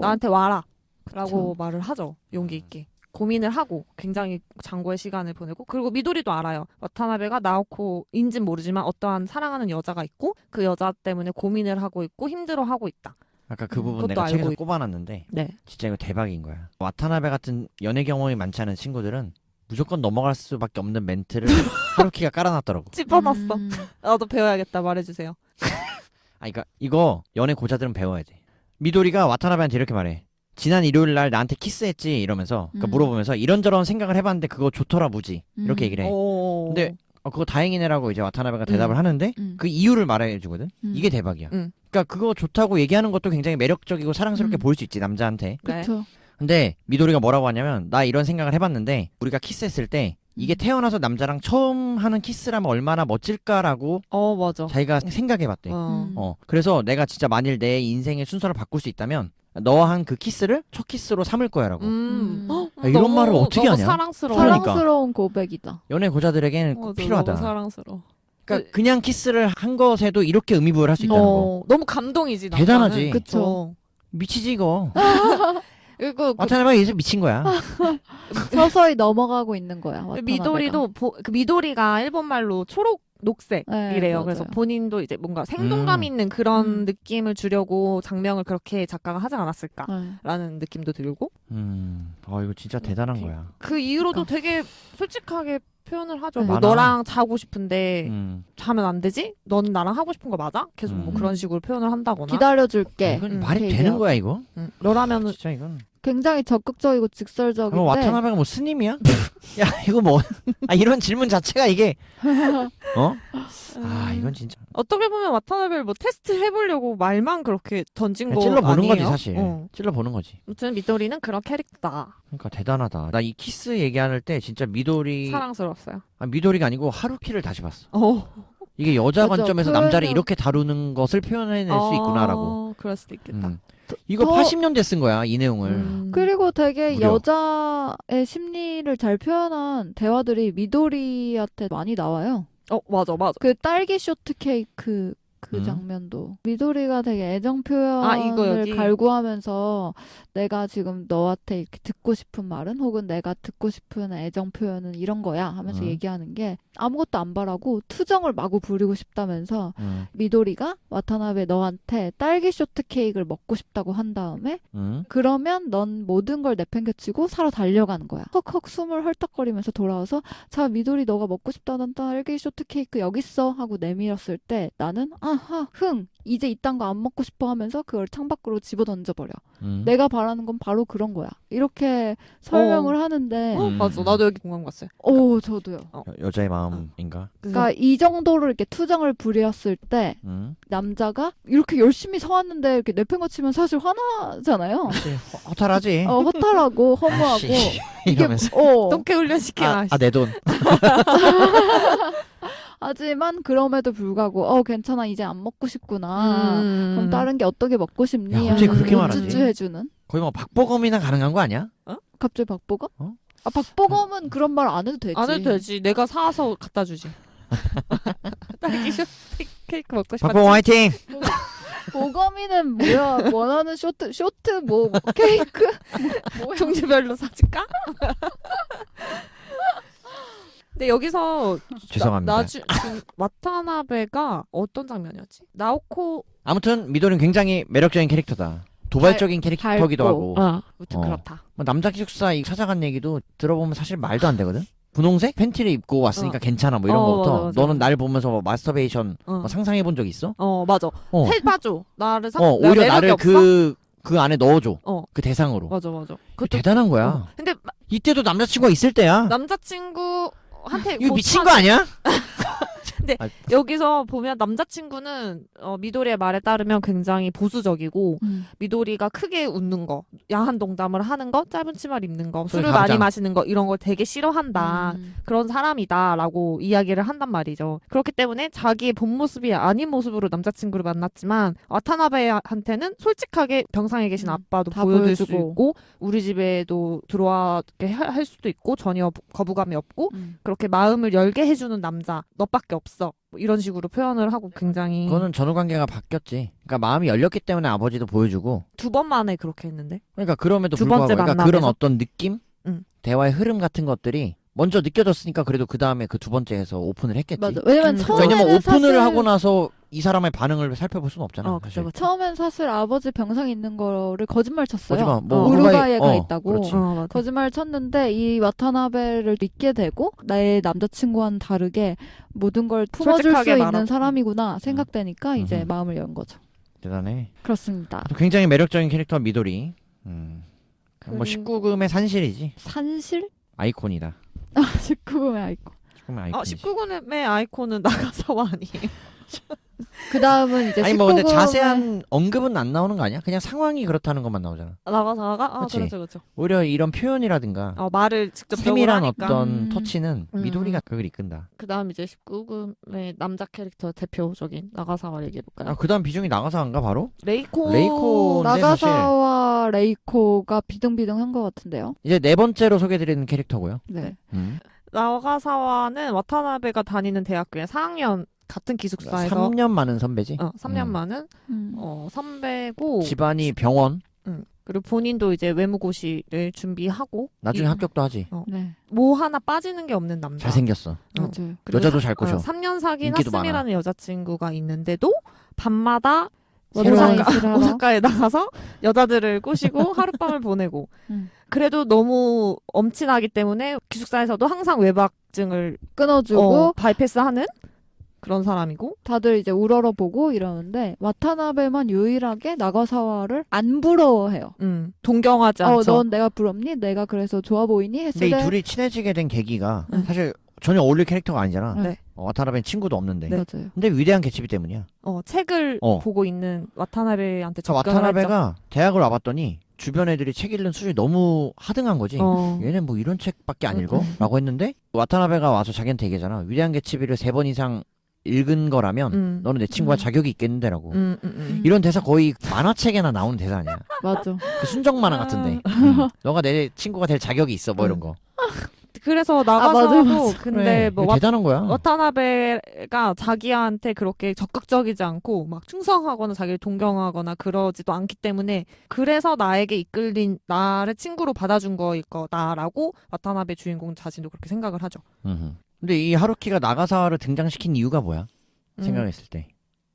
나한테 와라 라고 말을 하죠. 용기 있게. 고민을 하고 굉장히 장고의 시간을 보내고 그리고 미도리도 알아요. 와타나베가 나오코인진 모르지만 어떠한 사랑하는 여자가 있고 그 여자 때문에 고민을 하고 있고 힘들어하고 있다. 아까 그 부분 그것도 내가 책에서 알고 꼽아놨는데 네. 진짜 이거 대박인 거야. 와타나베 같은 연애 경험이 많지 않은 친구들은 무조건 넘어갈 수밖에 없는 멘트를 하루키가 깔아놨더라고. 찝어놨어. 나도 배워야겠다. 말해주세요. 그러니까 이거 연애 고자들은 배워야 돼. 미도리가 와타나베한테 이렇게 말해. 지난 일요일 날 나한테 키스했지 이러면서 그러니까 물어보면서 이런저런 생각을 해봤는데 그거 좋더라 무지 이렇게 얘기를 해. 근데 그거 다행이네라고 이제 와타나베가 대답을 하는데 그 이유를 말해주거든. 이게 대박이야. 그러니까 그거 좋다고 얘기하는 것도 굉장히 매력적이고 사랑스럽게 보일 수 있지 남자한테. 그렇죠. 근데 미도리가 뭐라고 하냐면 나 이런 생각을 해봤는데 우리가 키스했을 때 이게 태어나서 남자랑 처음 하는 키스라면 얼마나 멋질까라고 맞아. 자기가 생각해봤대. 그래서 내가 진짜 만일 내 인생의 순서를 바꿀 수 있다면 너와 한 그 키스를 첫 키스로 삼을 거야라고. 이런 말을 어떻게 하냐? 사랑스러워. 사랑스러운 고백이다. 연애 고자들에게는 꼭 필요하다. 너무 사랑스러워. 그러니까 그냥 키스를 한 것에도 이렇게 의미부여를 할 수 있다는 거. 너무 감동이지. 대단하지. 남자는. 그쵸. 미치지 이거. 그리고 와타나베가 이제 미친 거야. 서서히 넘어가고 있는 거야. 와타나베가. 미도리도 그 미도리가 일본 말로 초록 녹색이래요. 네, 그래서 맞아요. 본인도 이제 뭔가 생동감 있는 그런 느낌을 주려고 장명을 그렇게 작가가 하지 않았을까라는 느낌도 들고. 이거 진짜 대단한 거야. 그 이후로도 그러니까. 되게 솔직하게 표현을 하죠. 네. 뭐 많아. 너랑 자고 싶은데 음. 자면 안 되지? 너는 나랑 하고 싶은 거 맞아? 계속 뭐 그런 식으로 표현을 한다거나. 기다려줄게. 이건 말이 이렇게 되는 얘기하고. 거야 이거? 너라면은 진짜 이건. 굉장히 적극적이고 직설적인데. 그럼 와타나베가 뭐 스님이야? 야 이거 뭐? 이런 질문 자체가 이게 이건 진짜 어떻게 보면 와타나베를 뭐 테스트 해보려고 말만 그렇게 던진 거 찔러 보는 아니에요? 거지 사실. 찔러 보는 거지. 아무튼 미도리는 그런 캐릭터다. 그러니까 대단하다. 나 이 키스 얘기할 때 진짜 미도리 사랑스러웠어요. 미도리가 아니고 하루키를 다시 봤어. 이게 여자 맞아, 관점에서 표현을- 남자를 이렇게 다루는 것을 표현해낼 수 있구나라고. 그럴 수도 있겠다. 이거 더- 80년대 쓴 거야 이 내용을. 그리고 되게 무려. 여자의 심리를 잘 표현한 대화들이 미도리한테 많이 나와요. 맞아. 그 딸기 쇼트케이크 그 장면도 미도리가 되게 애정 표현을 이거 여기. 갈구하면서 내가 지금 너한테 이렇게 듣고 싶은 말은 혹은 내가 듣고 싶은 애정 표현은 이런 거야 하면서 얘기하는 게 아무것도 안 바라고 투정을 마구 부리고 싶다면서 미도리가 와타나베 너한테 딸기 쇼트케이크를 먹고 싶다고 한 다음에 그러면 넌 모든 걸 내팽개치고 사러 달려가는 거야. 헉헉 숨을 헐떡거리면서 돌아와서 자 미도리 너가 먹고 싶다던 딸기 쇼트케이크 여기 있어 하고 내밀었을 때 나는 아하 흥 이제 이딴 거 안 먹고 싶어 하면서 그걸 창밖으로 집어 던져버려. 내가 바라는 건 바로 그런 거야. 이렇게 설명을 하는데 맞아. 나도 여기 공감 갔어요. 저도요. 여자의 마음인가? 그러니까 이 정도로 이렇게 투정을 부렸을 때 남자가 이렇게 열심히 서왔는데 이렇게 내팽거치면 사실 화나잖아요. 허탈하지. 허탈하고 허무하고 아씨, 이러면서 똥개 훈련시키나. 내 돈. 하지만 그럼에도 불구하고 괜찮아 이제 안 먹고 싶구나. 그럼 다른 게 어떻게 먹고 싶니? 야, 갑자기 그렇게 말하지? 우쭈쭈 해주는. 거의 뭐 박보검이나 가능한 거 아니야? 갑자기 박보검? 박보검은 그런 말 안 해도 되지. 안 해도 되지. 내가 사서 갖다 주지. 딸기 쇼트 케이크 먹고 싶었지. 박보검 화이팅! 보검이는 뭐야? 원하는 쇼트 뭐 케이크? 뭐야? 종류별로 사줄까? 근데 여기서 죄송합니다. 지금 와타나베가 어떤 장면이었지? 나오코 아무튼 미도리는 굉장히 매력적인 캐릭터다. 도발적인 캐릭터기도 하고. 아무튼 그렇다. 뭐 남자 기숙사 이 찾아간 얘기도 들어보면 사실 말도 안 되거든. 분홍색 팬티를 입고 왔으니까 괜찮아 뭐 이런 거부터 맞아. 너는 날 보면서 뭐 마스터베이션 뭐 상상해 본 적 있어? 맞아. 해봐줘. 나를 오히려 나를 없어? 그 안에 넣어줘. 그 대상으로. 맞아. 그 대단한 거야. 근데 이때도 남자친구가 있을 때야. 남자친구한테 이거 미친 거 아니야? 근데 여기서 보면 남자친구는 미도리의 말에 따르면 굉장히 보수적이고 미도리가 크게 웃는 거, 야한 농담을 하는 거, 짧은 치마를 입는 거, 술을 많이 마시는 거 이런 걸 되게 싫어한다. 그런 사람이다라고 이야기를 한단 말이죠. 그렇기 때문에 자기의 본 모습이 아닌 모습으로 남자친구를 만났지만 와타나베한테는 솔직하게 병상에 계신 아빠도 보여줄 수 있고 우리 집에도 들어와게 할 수도 있고 전혀 거부감이 없고 그렇게 마음을 열게 해주는 남자 너밖에 없어. 뭐 이런 식으로 표현을 하고 굉장히 그거는 전후 관계가 바뀌었지. 그러니까 마음이 열렸기 때문에 아버지도 보여주고. 2번 만에 그렇게 했는데. 그러니까 그럼에도 두 불구하고 번째 그러니까 그런 만남에서? 어떤 느낌, 대화의 흐름 같은 것들이 먼저 느껴졌으니까 그래도 그 다음에 그 2번째에서 오픈을 했겠지. 맞아. 왜냐면 처음에는 왜냐면 오픈을 사실... 하고 나서 이 사람의 반응을 살펴볼 수는 없잖아. 그쵸. 처음엔 사실 아버지 병상에 있는 거를 거짓말 쳤어요. 뭐 우루과이에 가 있다고. 그렇지. 거짓말 쳤는데 이 와타나베를 믿게 되고 나의 남자친구와는 다르게 모든 걸 품어줄 수 있는 사람이구나 생각되니까 이제 마음을 연 거죠. 대단해. 그렇습니다. 굉장히 매력적인 캐릭터 미도리. 뭐 19금의 산실이지. 산실? 아이콘이다. 19금의 아이콘. 19금의 아이콘. 19금의 아이콘은 나가사와 아니에요. 그 다음은 이제 아니 뭐 근데 자세한 언급은 안 나오는 거 아니야? 그냥 상황이 그렇다는 것만 나오잖아. 나가사가? 그치? 그렇죠. 오히려 이런 표현이라든가 말을 직접 세밀한 하니까. 어떤 터치는 미도리가 그걸 이끈다. 그 다음 이제 19금의 남자 캐릭터 대표적인 나가사와 얘기해볼까요? 그 다음 비중이 나가사인가 바로? 레이코 나가사와 레이코가 비등비등한 것 같은데요. 이제 4번째로 소개드리는 캐릭터고요. 네. 나가사와는 와타나베가 다니는 대학교에 4학년 같은 기숙사에서 3년 많은 선배지. 3년 많은 선배고 집안이 병원. 그리고 본인도 이제 외무고시를 준비하고 나중에 합격도 하지. 네. 뭐 하나 빠지는 게 없는 남자. 잘생겼어. 맞아요. 여자도 잘 꼬셔. 3년 사귄 인기도 하스미라는 여자친구가 있는데도 밤마다 새로운 오사카에 나가서 여자들을 꼬시고 하룻밤을 보내고 그래도 너무 엄친하기 때문에 기숙사에서도 항상 외박증을 끊어주고 바이패스하는 그런 사람이고 다들 이제 우러러보고 이러는데 와타나베만 유일하게 나가사와를 안 부러워해요. 동경하지 않죠. 넌 내가 부럽니? 내가 그래서 좋아 보이니? 했을 근데 이 때 둘이 친해지게 된 계기가 사실 전혀 어울릴 캐릭터가 아니잖아. 네. 와타나베는 친구도 없는데. 네. 맞아요. 근데 위대한 개츠비 때문이야. 책을 보고 있는 와타나베한테 접근을 와타나베가 대학을 와봤더니 주변 애들이 책 읽는 수준이 너무 하등한 거지. 얘는 뭐 이런 책밖에 안 읽어? 라고 했는데 와타나베가 와서 자기한테 얘기하잖아. 위대한 개츠비를 3번 이상 읽은 거라면 너는 내 친구가 자격이 있겠는데라고. 이런 대사 거의 만화책에나 나오는 대사 아니야. 맞아. 그 순정 만화 같은데. 너가 내 친구가 될 자격이 있어 뭐 이런 거. 그래서 나가서도 맞아. 근데 그래, 뭐 대단한 거야. 와타나베가 자기한테 그렇게 적극적이지 않고 막 충성하거나 자기를 동경하거나 그러지도 않기 때문에 그래서 나에게 이끌린 나를 친구로 받아준 거일 거다라고 와타나베 주인공 자신도 그렇게 생각을 하죠. 근데 이 하루키가 나가사와를 등장시킨 이유가 뭐야? 생각했을 때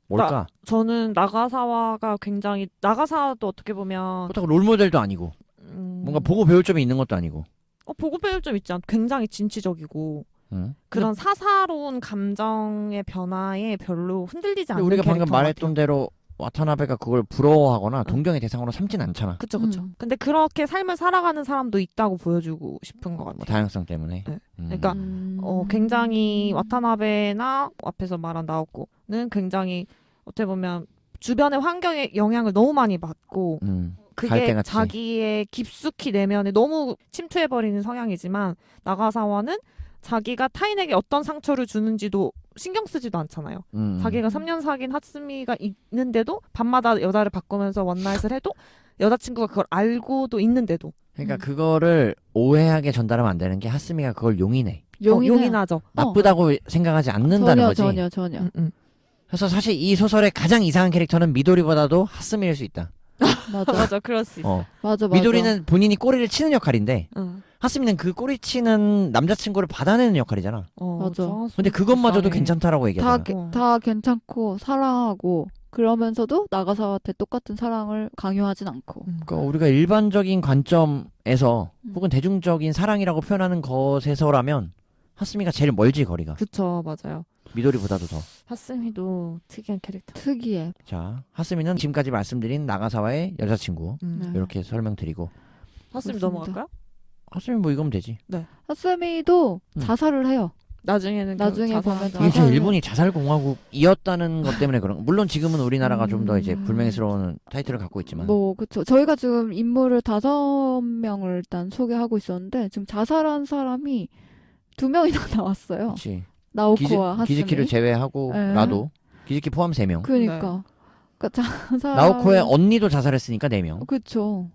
뭘까? 저는 나가사와가 굉장히 나가사와도 어떻게 보면 그렇다고 롤모델도 아니고 뭔가 보고 배울 점이 있는 것도 아니고 보고 배울 점 있지 않 굉장히 진취적이고 그런 사사로운 감정의 변화에 별로 흔들리지 않는 우리가 방금 캐릭터 말했던 대로 와타나베가 그걸 부러워하거나 동경의 대상으로 삼진 않잖아. 그쵸. 근데 그렇게 삶을 살아가는 사람도 있다고 보여주고 싶은 것 같아요. 뭐 다양성 때문에. 네. 그러니까 굉장히 와타나베나 앞에서 말한 나오코는 굉장히 어떻게 보면 주변의 환경의 영향을 너무 많이 받고 그게 갈대같이. 자기의 깊숙이 내면에 너무 침투해버리는 성향이지만 나가사와는 자기가 타인에게 어떤 상처를 주는지도 신경 쓰지도 않잖아요. 자기가 3년 사귄 하스미가 있는데도 밤마다 여자를 바꾸면서 원나잇을 해도 여자친구가 그걸 알고도 있는데도 그러니까 그거를 오해하게 전달하면 안 되는 게 하스미가 그걸 용인해. 용인하죠. 나쁘다고 생각하지 않는다는 거지. 전혀. 그래서 사실 이 소설의 가장 이상한 캐릭터는 미도리보다도 하스미일 수 있다. 맞아. 그럴 수 있어. 맞아. 미도리는 본인이 꼬리를 치는 역할인데 하스미는 그 꼬리 치는 남자친구를 받아내는 역할이잖아. 맞아. 근데 그것마저도 괜찮다라고 얘기하잖아. 다 괜찮고 사랑하고 그러면서도 나가사와한테 똑같은 사랑을 강요하진 않고. 그러니까 우리가 일반적인 관점에서 혹은 대중적인 사랑이라고 표현하는 것에서라면 하스미가 제일 멀지 거리가. 그쵸, 맞아요. 미도리보다도 더. 하스미도 특이한 캐릭터. 특이해. 자, 하스미는 지금까지 말씀드린 나가사와의 여자친구 이렇게 설명드리고. 하스미 넘어갈까요? 하스미 뭐 이거면 되지. 네. 하스미도 자살을 해요. 나중에 보면 이게 일본이 자살공화국이었다는 것 때문에 그런. 물론 지금은 우리나라가 좀 더 이제 불명예스러운 타이틀을 갖고 있지만. 뭐 그쵸. 저희가 지금 인물을 5명을 일단 소개하고 있었는데 지금 자살한 사람이 2명이나 나왔어요. 그렇지. 나오코와 하스미. 기즈키를 제외하고 나도. 기즈키 포함 3명. 그러니까. 그러니까 자살. 나오코의 언니도 자살했으니까 4명. 그렇죠.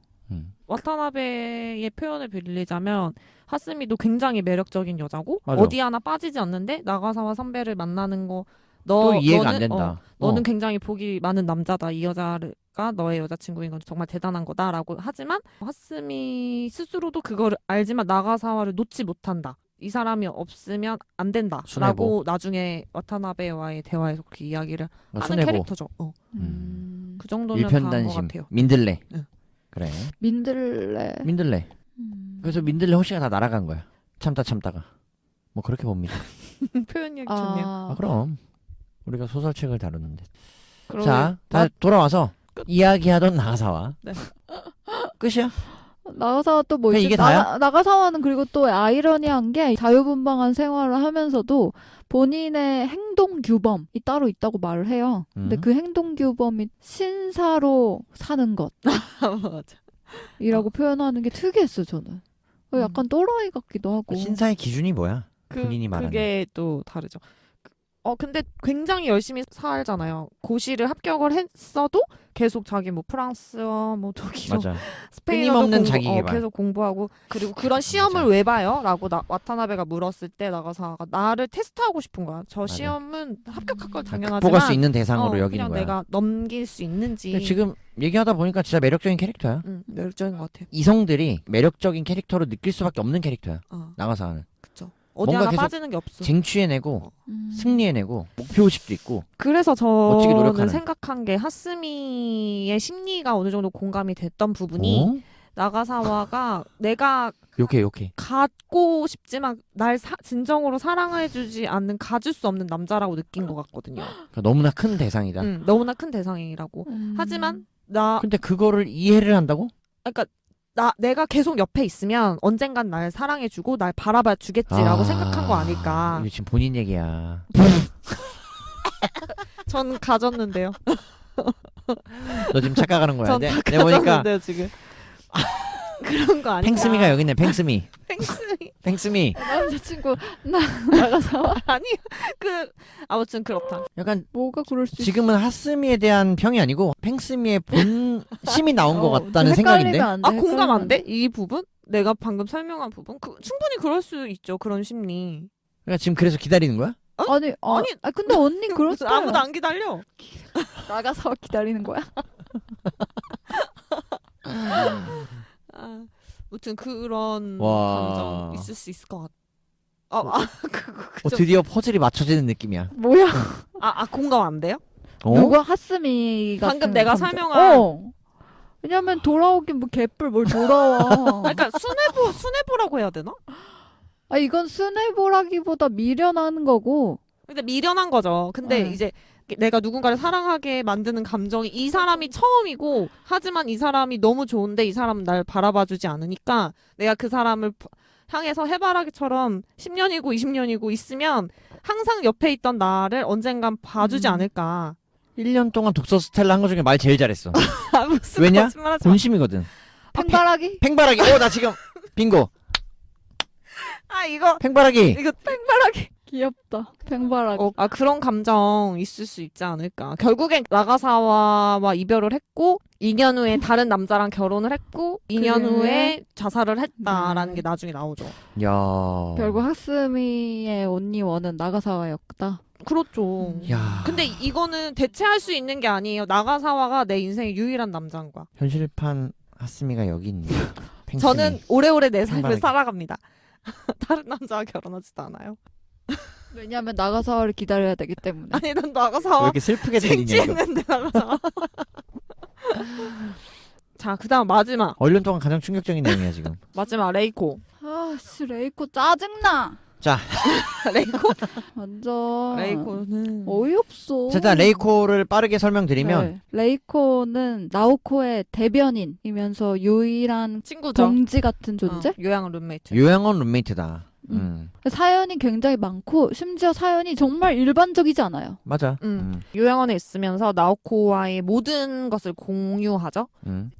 와타나베의 표현을 빌리자면 하스미도 굉장히 매력적인 여자고 맞아. 어디 하나 빠지지 않는데 나가사와 선배를 만나는 거 또 이해가 안 너는, 된다. 너는 굉장히 복이 많은 남자다. 이 여자가 너의 여자친구인 건 정말 대단한 거다라고 하지만 하스미 스스로도 그거를 알지만 나가사와를 놓지 못한다. 이 사람이 없으면 안 된다. 순애보. 라고 나중에 와타나베와의 대화에서 그렇게 이야기를 하는 순애보. 캐릭터죠. 그 정도면 다한 것 일편단심. 같아요. 민들레. 네. 그래. 민들레. 그래서 민들레 호시가 다 날아간 거야. 참다가. 뭐 그렇게 봅니다. 표현 얘기 좋네요. 그럼. 우리가 소설책을 다루는데. 그러면 자, 다 돌아와서 이야기하던 나가사와. 네. 끝이야? 나가사와 또 뭐 그냥 있지? 이게 다야? 나가사와는 그리고 또 아이러니한 게 자유분방한 생활을 하면서도 본인의 행동 규범이 따로 있다고 말을 해요. 근데 그 행동 규범이 신사로 사는 것. 맞아. 이라고 표현하는 게 특이했어요, 저는. 약간 또라이 같기도 하고. 신사의 기준이 뭐야? 본인이 말하는. 그게 또 다르죠. 근데 굉장히 열심히 살잖아요. 고시를 합격을 했어도 계속 자기 뭐 프랑스어, 뭐 독일어, 맞아. 스페인어도 끊임없는 자기개발. 계속 공부하고 그리고 그런 시험을 맞아. 왜 봐요? 라고 와타나베가 물었을 때 나가사와가 나를 테스트하고 싶은 거야. 저 맞아. 시험은 합격할 걸 다 당연하지만 극복할 수 있는 대상으로 여기는 그냥 거야. 내가 넘길 수 있는지. 근데 지금 얘기하다 보니까 진짜 매력적인 캐릭터야. 매력적인 것 같아요. 이성들이 매력적인 캐릭터로 느낄 수밖에 없는 캐릭터야. 나가사와는. 그쵸. 어디 뭔가 하나 계속 빠지는 게 없어. 쟁취해내고 승리해내고 목표의식도 있고. 그래서 멋지게 저는 노력하는. 생각한 게 하스미의 심리가 어느 정도 공감이 됐던 부분이 나가사와가 내가 욕해. 갖고 싶지만 날 진정으로 사랑해주지 않는 가질 수 없는 남자라고 느낀 것 같거든요. 그러니까 너무나 큰 대상이다. 너무나 큰 대상이라고. 하지만 근데 그거를 이해를 한다고? 그러니까 내가 계속 옆에 있으면 언젠간 날 사랑해주고 날 바라봐 주겠지라고 생각한 거 아닐까. 이거 지금 본인 얘기야. 전 가졌는데요. 너 지금 착각하는 거야. 전 내 다 보니까 가졌는데요 지금. 그런 거 아니야. 팽스미가 여기 있네. 팽스미. 팽스미. 남자친구 나가사와 아니 아무튼 그렇다. 약간 뭐가 그럴 수 있어? 지금은 하스미에 대한 평이 아니고 팽스미의 본심이 나온 것 같다는 생각인데. 공감 안 돼? 이 부분? 내가 방금 설명한 부분? 충분히 그럴 수 있죠. 그런 심리. 그러니까 지금 그래서 기다리는 거야? 아니 근데 언니 그럴 수 아무도 안 기다려. 나가사와 기다리는 거야? 아무튼 그런 와. 감정 있을 수 있을 것 같아. 드디어 퍼즐이 맞춰지는 느낌이야. 뭐야? 공감 안 돼요? 누가 하스미가 방금 내가 설명한. 왜냐면 돌아오긴 뭐 개뿔 뭘 돌아와. 그러니까 순애보라고 해야 되나? 이건 순애보라기보다 미련한 거고. 근데 미련한 거죠. 근데 이제 내가 누군가를 사랑하게 만드는 감정이 이 사람이 처음이고 하지만 이 사람이 너무 좋은데 이 사람은 날 바라봐주지 않으니까 내가 그 사람을 향해서 해바라기처럼 10년이고 20년이고 있으면 항상 옆에 있던 나를 언젠간 봐주지 않을까. 1년 동안 독서 스텔라 한 거 중에 말 제일 잘했어. 무슨 왜냐? 거짓말하지 마. 본심이거든. 팽바라기? 팽바라기. 나 지금 빙고. 이거 팽바라기. 팽바라기. 귀엽다. 팽바라기. 그런 감정 있을 수 있지 않을까. 결국엔 나가사와와 이별을 했고 2년 후에 다른 남자랑 결혼을 했고 2년 후에 자살을 했다라는 게 나중에 나오죠. 야. 결국 하스미의 온리원은 나가사와였다. 그렇죠. 야. 근데 이거는 대체할 수 있는 게 아니에요. 나가사와가 내 인생의 유일한 남자인 거야. 현실판 하스미가 여기 있네. 팽스미. 저는 오래오래 내 삶을 팽바라기. 살아갑니다. 다른 남자와 결혼하지도 않아요. 왜냐면 나가사와를 기다려야 되기 때문에. 아니 난 왜 나가사와 이렇게 슬프게 들리냐 이거. 생지했는데 나가사와. 자, 그다음 마지막. 얼른 동안 가장 충격적인 내용이야 지금. 마지막 레이코. 레이코 짜증나. 자, 레이코? 완전 레이코는 어이없어. 일단 레이코를 빠르게 설명드리면 레이코는 나오코의 대변인이면서 유일한 친구죠. 동지 같은 존재? 요양원 룸메이트. 요양원 룸메이트다. 사연이 굉장히 많고 심지어 사연이 정말 일반적이지 않아요. 맞아. 요양원에 있으면서 나오코와의 모든 것을 공유하죠.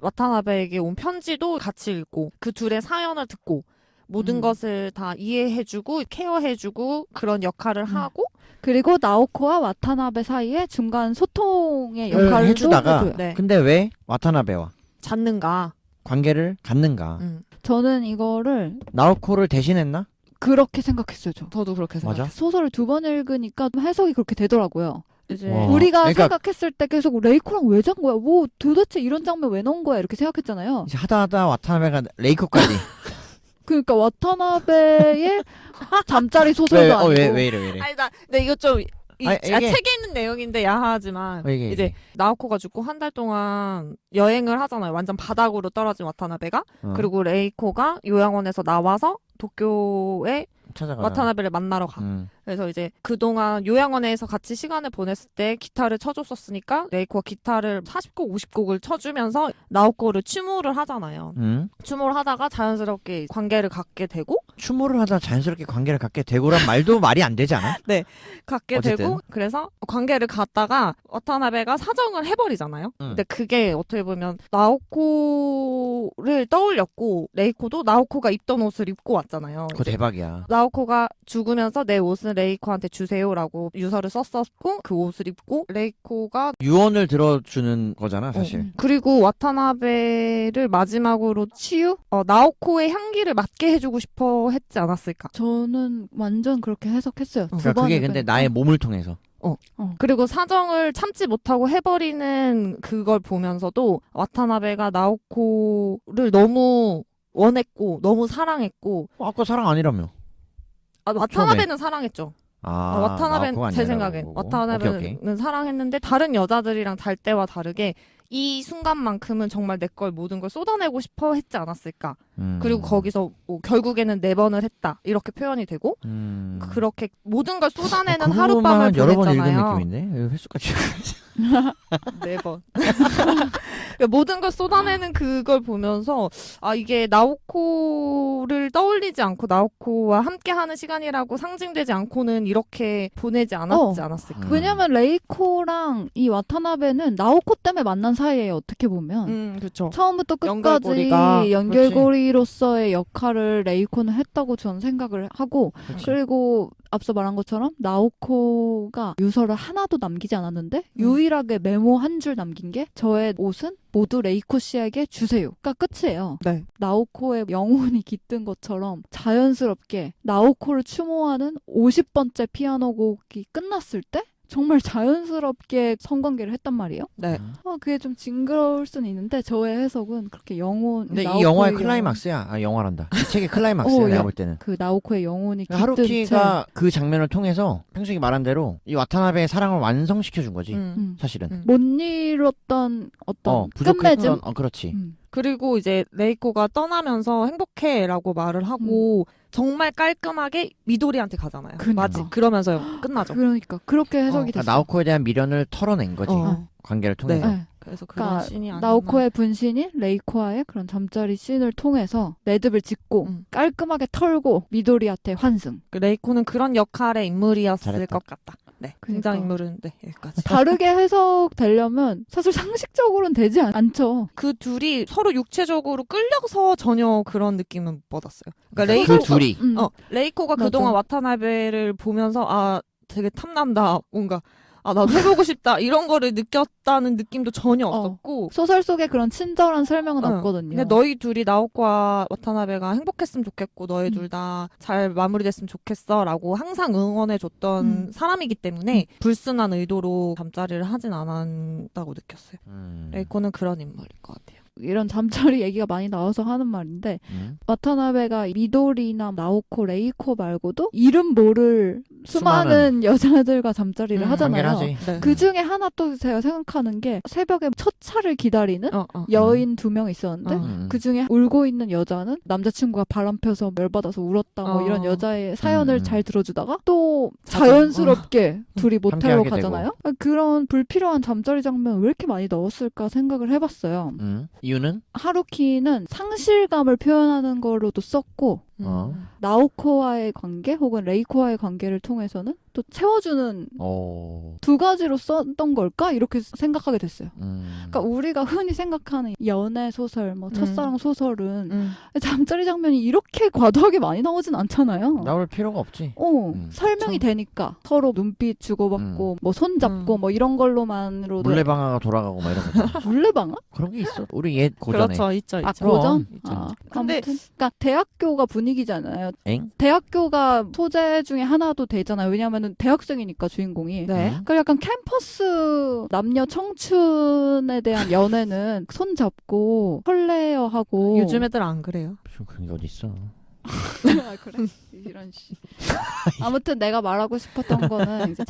와타나베에게 온 편지도 같이 읽고 그 둘의 사연을 듣고 모든 것을 다 이해해주고 케어해주고 그런 역할을 하고 그리고 나오코와 와타나베 사이에 중간 소통의 역할을 해주다가 해줘요. 네. 근데 왜 와타나베와 찾는가. 관계를 갖는가? 저는 이거를 나오코를 대신했나? 그렇게 생각했어요. 저도 그렇게 생각해요. 맞아. 소설을 2번 읽으니까 해석이 그렇게 되더라고요. 이제 와. 우리가 그러니까- 생각했을 때 계속 레이코랑 왜 잔 거야? 뭐 도대체 이런 장면 왜 넣은 거야? 이렇게 생각했잖아요. 이제 하다 와타나베가 레이코까지. 그러니까 와타나베의 잠자리 소설도 아니고 왜 이래? 아니 근데 이거 좀 아니, 이게- 책에 있는 내용인데 야하지만 이게. 이제 나오코가 죽고 한 달 동안 여행을 하잖아요. 완전 바닥으로 떨어진 와타나베가. 그리고 레이코가 요양원에서 나와서 도쿄에 찾아가. 와타나베를 만나러 가. 그래서 이제 그동안 요양원에서 같이 시간을 보냈을 때 기타를 쳐줬었으니까 레이코가 기타를 40곡, 50곡을 쳐주면서 나오코를 추모를 하잖아요. 추모를 하다가 자연스럽게 관계를 갖게 되고 추모를 하다 자연스럽게 관계를 갖게 되고란 말도 말이 안 되지 않아? 갖게 어쨌든. 되고 그래서 관계를 갖다가 와타나베가 사정을 해버리잖아요. 근데 그게 어떻게 보면 나오코를 떠올렸고 레이코도 나오코가 입던 옷을 입고 왔잖아요. 그거 대박이야. 나오코가 죽으면서 내 옷은 레이코한테 주세요라고 유서를 썼었고 그 옷을 입고 레이코가 유언을 들어주는 거잖아 사실. 그리고 와타나베를 마지막으로 치유? 나오코의 향기를 맡게 해주고 싶어 했지 않았을까. 저는 완전 그렇게 해석했어요. 두 그러니까 그게 번을 근데 보니까. 나의 몸을 통해서. 그리고 사정을 참지 못하고 해버리는 그걸 보면서도 와타나베가 나오코를 너무 원했고 너무 사랑했고 아까 사랑 아니라며. 와타나베는 사랑했죠. 와타나베는 나오코가 제 아니라고 생각엔 보고. 와타나베는 오케이. 사랑했는데 다른 여자들이랑 달 때와 다르게 이 순간만큼은 정말 내 걸 모든 걸 쏟아내고 싶어 했지 않았을까. 그리고 거기서 뭐 결국에는 4번을 했다 이렇게 표현이 되고 그렇게 모든 걸 쏟아내는 그 하룻밤을 부분만 여러 번 읽은 보냈잖아요. 느낌인데 횟수까지. 4번. 모든 걸 쏟아내는 그걸 보면서 이게 나오코를 떠올리지 않고 나오코와 함께하는 시간이라고 상징되지 않고는 이렇게 보내지 않았지 않았을까. 왜냐면 레이코랑 이 와타나베는 나오코 때문에 만난 사이예요. 어떻게 보면. 그렇죠. 처음부터 끝까지 연결고리가, 연결고리로서의 역할을 레이코는 했다고 저는 생각을 하고 그치. 그리고 앞서 말한 것처럼 나오코가 유서를 하나도 남기지 않았는데 유일하게 메모 한 줄 남긴 게 저의 옷은 모두 레이코 씨에게 주세요가 끝이에요. 네. 나오코의 영혼이 깃든 것처럼 자연스럽게 나오코를 추모하는 50번째 피아노 곡이 끝났을 때 정말 자연스럽게 성관계를 했단 말이에요. 네. 그게 좀 징그러울 수는 있는데 저의 해석은 그렇게 근데 이 나오코의 영화의 클라이막스야. 영화란다. 이 책의 클라이막스야. 내가 볼 때는. 그 나오코의 영혼이 깃든 하루키가 그 장면을 통해서 평식이 말한 대로 이 와타나베의 사랑을 완성시켜 준 거지. 사실은. 못 이뤘던 어떤 끝맺음. 부족했던 그렇지. 그리고 이제 레이코가 떠나면서 행복해라고 말을 하고 정말 깔끔하게 미도리한테 가잖아요. 그러니까. 맞지? 그러면서요. 끝나죠. 그러니까 그렇게 해석이 됐어요. 나오코에 대한 미련을 털어낸 거지. 관계를 통해서. 네. 그래서 그런 그러니까 씬이 아니었나. 나오코의 분신인 레이코와의 그런 잠자리 씬을 통해서 매듭을 짓고 깔끔하게 털고 미도리한테 환승. 레이코는 그런 역할의 인물이었을 잘했다. 것 같다. 네. 등장인물은 여기까지. 다르게 해석되려면 사실 상식적으로는 되지 않죠. 그 둘이 서로 육체적으로 끌려서 전혀 그런 느낌은 못 받았어요. 그러니까 그 둘이. 레이코가 맞아. 그동안 와타나베를 보면서 되게 탐난다. 뭔가 나도 해보고 싶다. 이런 거를 느꼈다는 느낌도 전혀 없었고. 소설 속에 그런 친절한 설명은 없거든요. 근데 너희 둘이 나오코와 와타나베가 행복했으면 좋겠고 너희 둘 다 잘 마무리됐으면 좋겠어 라고 항상 응원해줬던 사람이기 때문에 불순한 의도로 잠자리를 하진 않았다고 느꼈어요. 레이코는 그런 인물일 것 같아요. 이런 잠자리 얘기가 많이 나와서 하는 말인데 와타나베가 미도리나 나오코, 레이코 말고도 이름 모를 수많은 여자들과 잠자리를 하잖아요. 네. 그 중에 하나 또 제가 생각하는 게 새벽에 첫 차를 기다리는 여인 2명 있었는데 그 중에 울고 있는 여자는 남자친구가 바람 펴서 열받아서 울었다 뭐 이런 여자의 사연을 잘 들어주다가 또 자연스럽게 둘이 모텔로 가잖아요. 그런 불필요한 잠자리 장면 왜 이렇게 많이 넣었을까 생각을 해봤어요. 이유는? 하루키는 상실감을 표현하는 걸로도 썼고 나오코와의 관계 혹은 레이코와의 관계를 통해서는 또 채워주는 두 가지로 썼던 걸까? 이렇게 생각하게 됐어요. 그러니까 우리가 흔히 생각하는 연애 소설, 뭐 첫사랑 소설은 잠자리 장면이 이렇게 과도하게 많이 나오진 않잖아요. 나올 필요가 없지. 설명이 되니까 서로 눈빛 주고받고 뭐 손잡고 뭐 이런 걸로만으로도 물레방아가 돌아가고 막 이런 거. 물레방아? 그런 게 있어. 우리 옛 고전에. 그렇죠. 있죠. 고전? 있죠. 근데 그러니까 대학교가 분위기잖아요. 엥? 대학교가 소재 중에 하나도 되잖아요. 왜냐하면 대학생이니까 주인공이. 네. 그러니까 약간 캠퍼스 남녀 청춘에 대한 연애는 손 잡고 설레어하고. 요즘 애들 안 그래요. 무슨 그런 게 어딨어. 그래? 이런 씨. 아무튼 내가 말하고 싶었던 거는 이제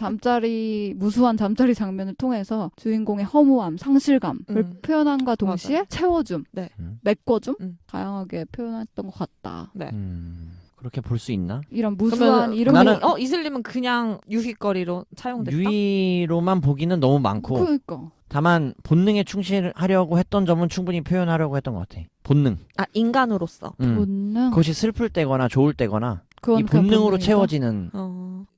무수한 잠자리 장면을 통해서 주인공의 허무함, 상실감을 표현함과 동시에 맞아요. 채워줌, 메꿔줌, 다양하게 표현했던 것 같다. 네. 그렇게 볼 수 있나? 이런 무수한 이름 이슬림은 그냥 유희거리로 차용됐다. 유의로만 보기는 너무 많고. 그러니까 다만 본능에 충실하려고 했던 점은 충분히 표현하려고 했던 것 같아. 본능. 아, 인간으로서. 본능. 그것이 슬플 때거나 좋을 때거나 그건 이 본능으로 본능이다. 채워지는.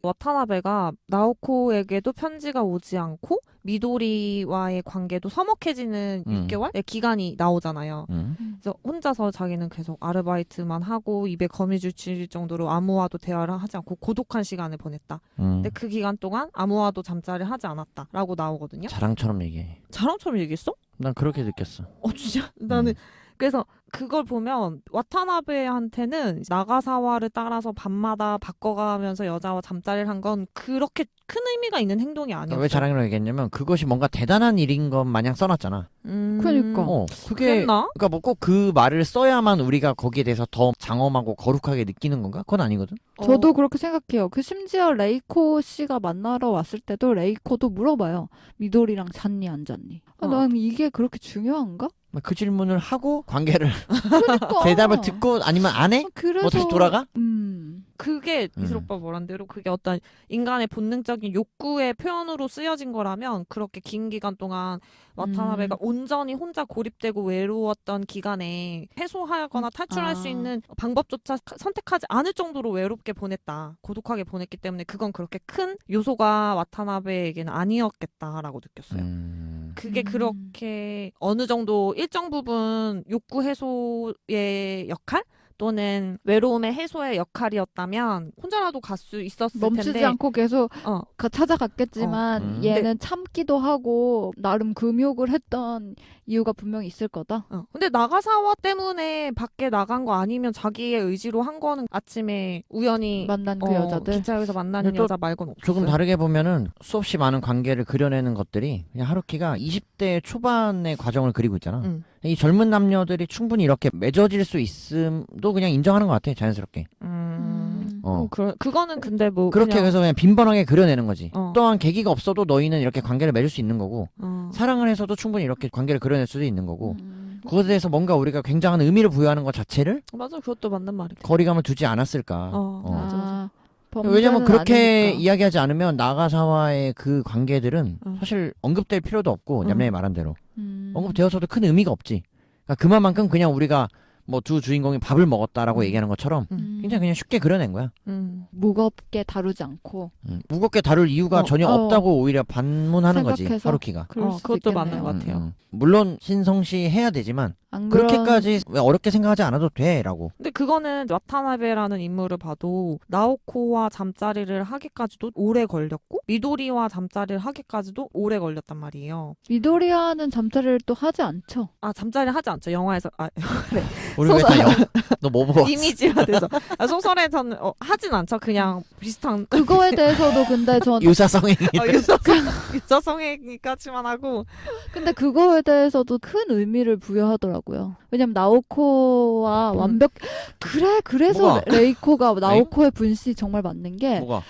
와타나베가 나오코에게도 편지가 오지 않고 미도리와의 관계도 서먹해지는 6개월의 기간이 나오잖아요. 그래서 혼자서 자기는 계속 아르바이트만 하고 입에 거미줄 칠 정도로 아무와도 대화를 하지 않고 고독한 시간을 보냈다. 근데 그 기간 동안 아무와도 잠자리를 하지 않았다라고 나오거든요. 자랑처럼 얘기해. 자랑처럼 얘기했어? 난 그렇게 느꼈어. 진짜? 나는 그래서 그걸 보면 와타나베한테는 나가사와를 따라서 밤마다 바꿔가면서 여자와 잠자리를 한 건 그렇게 큰 의미가 있는 행동이 아니었어요. 왜 자랑이라고 얘기했냐면 그것이 뭔가 대단한 일인 것 마냥 써놨잖아. 그러니까. 그게 그랬나? 그러니까 뭐 꼭 그 말을 써야만 우리가 거기에 대해서 더 장엄하고 거룩하게 느끼는 건가? 그건 아니거든. 저도 그렇게 생각해요. 그 심지어 레이코 씨가 만나러 왔을 때도 레이코도 물어봐요. 미도리랑 잤니 안 잤니? 난 이게 그렇게 중요한가? 그 질문을 하고 관계를 그러니까. 대답을 듣고 아니면 안 해? 그래서 뭐 다시 돌아가? 그게 이슬 오빠 말한 대로 그게 어떤 인간의 본능적인 욕구의 표현으로 쓰여진 거라면 그렇게 긴 기간 동안 와타나베가 온전히 혼자 고립되고 외로웠던 기간에 해소하거나 탈출할 수 있는 방법조차 선택하지 않을 정도로 외롭게 보냈다. 고독하게 보냈기 때문에 그건 그렇게 큰 요소가 와타나베에게는 아니었겠다라고 느꼈어요. 그게 그렇게 어느 정도 일정 부분 욕구 해소의 역할? 또는 외로움의 해소의 역할이었다면 혼자라도 갈 수 있었을 멈추지 텐데 않고 계속 찾아갔겠지만 얘는 참기도 하고 나름 금욕을 했던 이유가 분명히 있을 거다. 근데 나가사와 때문에 밖에 나간 거 아니면 자기의 의지로 한 거는 아침에 우연히 만난 그 여자들 기차역에서 만나는 여자 말고는 없었어요. 조금 다르게 보면은 수없이 많은 관계를 그려내는 것들이 그냥 하루키가 20대 초반의 과정을 그리고 있잖아. 이 젊은 남녀들이 충분히 이렇게 맺어질 수 있음도 그냥 인정하는 것 같아. 자연스럽게. 그거는 근데 뭐 그렇게 그냥 해서 그냥 빈번하게 그려내는 거지. 또한 계기가 없어도 너희는 이렇게 관계를 맺을 수 있는 거고 사랑을 해서도 충분히 이렇게 관계를 그려낼 수도 있는 거고 그것에 대해서 뭔가 우리가 굉장한 의미를 부여하는 것 자체를 맞아, 그것도 맞는 말이야. 거리감을 두지 않았을까. 맞아. 왜냐면 그렇게 아니니까. 이야기하지 않으면 나가사와의 그 관계들은 사실 언급될 필요도 없고 냠냠이 말한 대로 언급되어서도 큰 의미가 없지. 그러니까 그만큼 그냥 우리가 뭐 두 주인공이 밥을 먹었다라고 얘기하는 것처럼 굉장히 그냥 쉽게 그려낸 거야. 무겁게 다루지 않고 무겁게 다룰 이유가 전혀 없다고 오히려 반문하는 거지 생각해서 하루키가. 그것도 맞는 것 같아요. 물론 신성시 해야 되지만 안 그렇게까지 왜 어렵게 생각하지 않아도 돼라고. 근데 그거는 와타나베라는 인물을 봐도 나오코와 잠자리를 하기까지도 오래 걸렸고 미도리와 잠자리를 하기까지도 오래 걸렸단 말이에요. 미도리와는 잠자리를 또 하지 않죠. 잠자리를 하지 않죠. 영화에서 그래. 우리 왜 너 뭐 보고 왔어? 이미지가 돼서 소설에서는 하진 않죠. 그냥 비슷한 그거에 대해서도 근데 전 유사성이 유사성애까지만 하고 근데 그거에 대해서도 큰 의미를 부여하더라고요. 왜냐면 나오코와 그래서 뭐가? 레이코가 나오코의 분신이 정말 맞는 게 뭐가?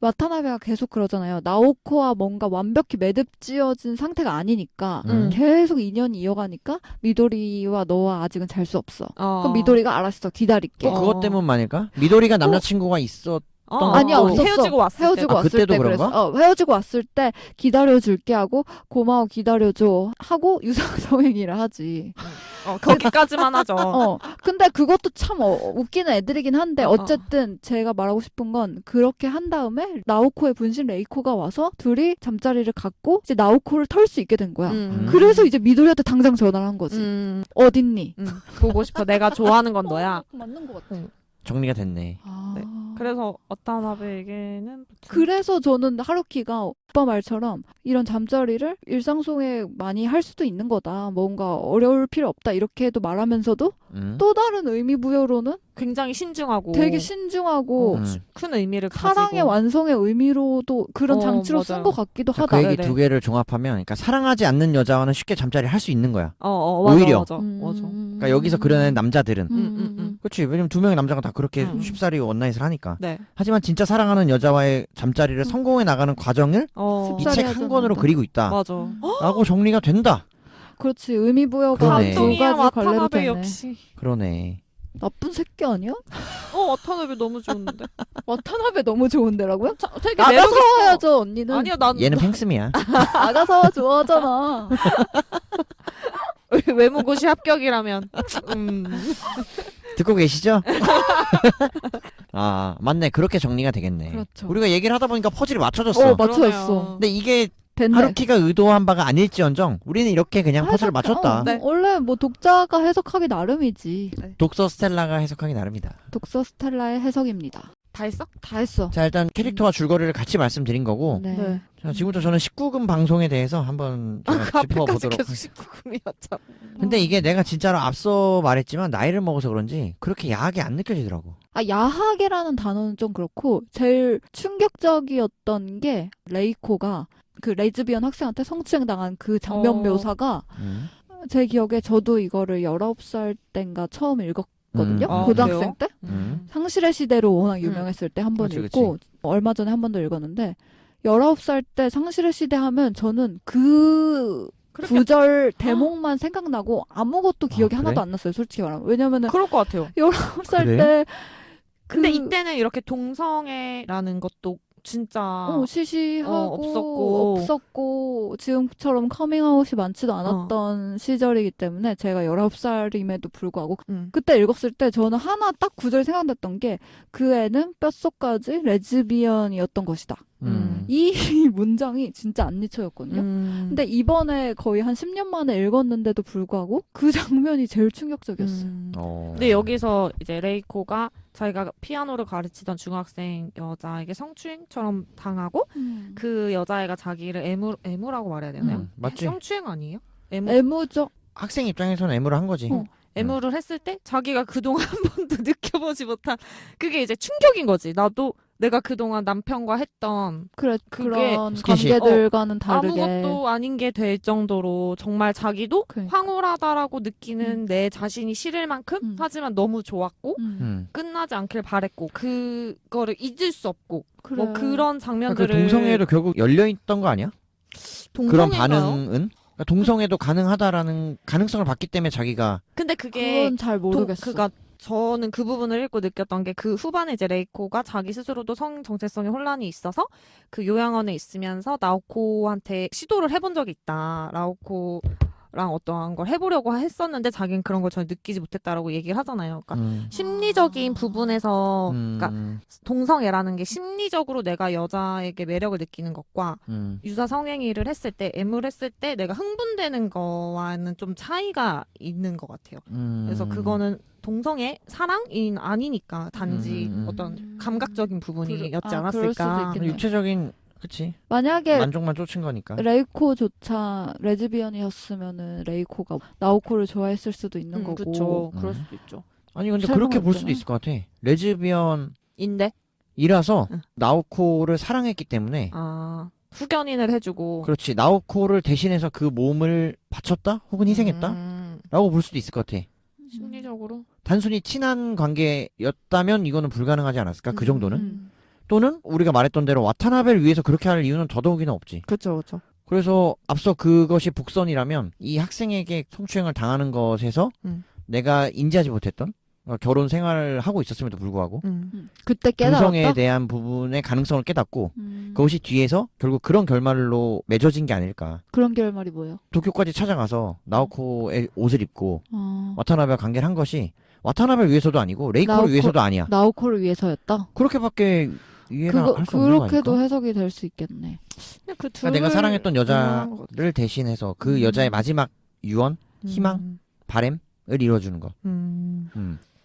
와타나베가 계속 그러잖아요. 나오코와 뭔가 완벽히 매듭지어진 상태가 아니니까 계속 인연이 이어가니까 미도리와 너와 아직은 잘 수 없어. 그럼 미도리가 알았어. 기다릴게. 그것 때문만일까? 미도리가 남자친구가 있었 아니야, 없었어. 헤어지고 왔을 때. 그때도 때 그런가? 그랬어. 헤어지고 왔을 때 기다려줄게 하고 고마워 기다려줘 하고 유사성행위를 하지. 거기까지만 하죠. 근데 그것도 참 웃기는 애들이긴 한데 어쨌든 제가 말하고 싶은 건 그렇게 한 다음에 나오코의 분신 레이코가 와서 둘이 잠자리를 갖고 이제 나오코를 털 수 있게 된 거야. 그래서 이제 미도리한테 당장 전화를 한 거지. 어딨니? 보고 싶어. 내가 좋아하는 건 너야. 맞는 것 같아. 정리가 됐네. 네. 그래서 와타나베에게는 그래서 저는 하루키가 오빠 말처럼 이런 잠자리를 일상 속에 많이 할 수도 있는 거다. 뭔가 어려울 필요 없다. 이렇게도 말하면서도 또 다른 의미 부여로는 굉장히 신중하고 되게 신중하고 큰 의미를 가지고 사랑의 완성의 의미로도 그런 장치로 쓴 것 같기도 하다. 그 얘기 두 개를 종합하면 그러니까 사랑하지 않는 여자와는 쉽게 잠자리를 할 수 있는 거야. 오히려 맞아. 그러니까 여기서 그려낸 남자들은 그렇지. 왜냐면 두 명의 남자가 다 그렇게 쉽사리 원나잇을 하니까. 네. 하지만 진짜 사랑하는 여자와의 잠자리를 성공해 나가는 과정을 이 책 한 권으로 그리고 있다. 맞아. 라고 정리가 된다. 그렇지. 의미 부여가 그러네. 두 가지 걸레로 와타나베 되네. 역시. 그러네. 나쁜 새끼 아니야? 와타나베 너무 좋은데. 와타나베 너무 좋은데라고요? 되게 나가서 매력있어. 와야죠 언니는. 아니야, 난 얘는 팽스미야. 나가서 좋아하잖아. 외무고시 합격이라면. 듣고 계시죠? 아, 맞네. 그렇게 정리가 되겠네. 그렇죠. 우리가 얘기를 하다 보니까 퍼즐이 맞춰졌어. 맞춰졌어. 그러네요. 근데 이게 됐네. 하루키가 의도한 바가 아닐지언정 우리는 이렇게 그냥 퍼즐을 해석- 맞췄다. 네. 원래 뭐 독자가 해석하기 나름이지. 독서 스텔라가 해석하기 나름이다. 독서 스텔라의 해석입니다. 다 했어? 다 했어. 자, 일단 캐릭터와 줄거리를 같이 말씀드린 거고 네. 자, 지금부터 저는 19금 방송에 대해서 한번 제가 그 앞에까지 짚어보도록 계속 하겠습니다. 19금이었잖아. 근데 이게 내가 진짜로 앞서 말했지만 나이를 먹어서 그런지 그렇게 야하게 안 느껴지더라고. 야하게라는 단어는 좀 그렇고 제일 충격적이었던 게 레이코가 그 레즈비언 학생한테 성추행 당한 그 장면 묘사가 제 기억에 저도 이거를 19살 땐가 처음 읽었거든요. 아, 고등학생 때. 음. 상실의 시대로 워낙 유명했을 때 한 번 그치, 읽고 얼마 전에 한 번 더 읽었는데 19살 때 상실의 시대 하면 저는 그 그렇게- 구절 대목만 생각나고 아무것도 기억이 아, 그래? 하나도 안 났어요. 솔직히 말하면. 왜냐면은 그럴 것 같아요. 19살 그래? 때 근데 이때는 이렇게 동성애라는 것도 진짜 시시하고 없었고. 지금처럼 커밍아웃이 많지도 않았던 시절이기 때문에 제가 19살임에도 불구하고 그때 읽었을 때 저는 하나 딱 구절 생각났던 게 그 애는 뼛속까지 레즈비언이었던 것이다. 이 문장이 진짜 안 미쳐였거든요. 근데 이번에 거의 한 10년 만에 읽었는데도 불구하고 그 장면이 제일 충격적이었어요. 근데 여기서 이제 레이코가 자기가 피아노를 가르치던 중학생 여자에게 성추행처럼 당하고 그 여자애가 자기를 애무라고 말해야 되나요? 맞지? 성추행 아니에요? 애무죠. 학생 입장에서는 애무를 한 거지. 애무를 했을 때 자기가 그동안 한 번도 느껴보지 못한 그게 이제 충격인 거지. 나도 내가 그동안 남편과 했던 그래, 그게 그런 스킨십. 관계들과는 다르게 아무것도 아닌 게 될 정도로 정말 자기도 그러니까. 황홀하다라고 느끼는 내 자신이 싫을 만큼 하지만 너무 좋았고 끝나지 않길 바랬고 그거를 잊을 수 없고 그래. 뭐 그런 그 장면들을 동성애도 결국 열려 있던 거 아니야? 그런 동성애인가요? 반응은? 그러니까 동성애도 가능하다라는 가능성을 봤기 때문에 자기가 근데 그게 그건 잘 모르겠어. 그니까 저는 그 부분을 읽고 느꼈던 게 그 후반에 이제 레이코가 자기 스스로도 성 정체성에 혼란이 있어서 그 요양원에 있으면서 나오코한테 시도를 해본 적이 있다. 나오코랑 어떠한 걸 해보려고 했었는데 자기는 그런 걸 전혀 느끼지 못했다라고 얘기를 하잖아요. 그러니까 심리적인 부분에서 그러니까 동성애라는 게 심리적으로 내가 여자에게 매력을 느끼는 것과 유사 성행위를 했을 때 애무를 했을 때 내가 흥분되는 거와는 좀 차이가 있는 것 같아요. 그래서 그거는 동성애 사랑인 아니니까 단지 어떤 감각적인 부분이었지 그럴 수도 않았을까. 있겠네. 육체적인 그치 만약에 만족만 쫓은 거니까. 레이코조차 레즈비언이었으면은 레이코가 나오코를 좋아했을 수도 있는 거고. 그렇죠. 그럴 수도 있죠. 아니 근데 설명을 그렇게 볼 했잖아. 수도 있을 것 같아. 레즈비언이라서 인데 나오코를 사랑했기 때문에 후견인을 해주고 그렇지 나오코를 대신해서 그 몸을 바쳤다 혹은 희생했다 라고 볼 수도 있을 것 같아. 심리적으로 단순히 친한 관계였다면 이거는 불가능하지 않았을까? 그 정도는? 또는 우리가 말했던 대로 와타나베를 위해서 그렇게 할 이유는 더더욱이나 없지. 그렇죠. 그래서 앞서 그것이 복선이라면 이 학생에게 성추행을 당하는 것에서 내가 인지하지 못했던 결혼 생활을 하고 있었음에도 불구하고 그때 동성애에 깨달았다. 대한 부분의 가능성을 깨닫고 그것이 뒤에서 결국 그런 결말로 맺어진 게 아닐까. 그런 결말이 뭐예요? 도쿄까지 찾아가서 나오코의 옷을 입고 어, 와타나베와 관계를 한 것이 와타나베를 위해서도 아니고 레이코를 위해서도 아니야. 나오코를 위해서였다. 그렇게밖에 이해를 할 수 없는 거 그렇게도 아닐까? 해석이 될 수 있겠네. 그 그러니까 내가 사랑했던 여자를 대신해서 그 여자의 마지막 유언, 희망, 바램을 이뤄주는 거.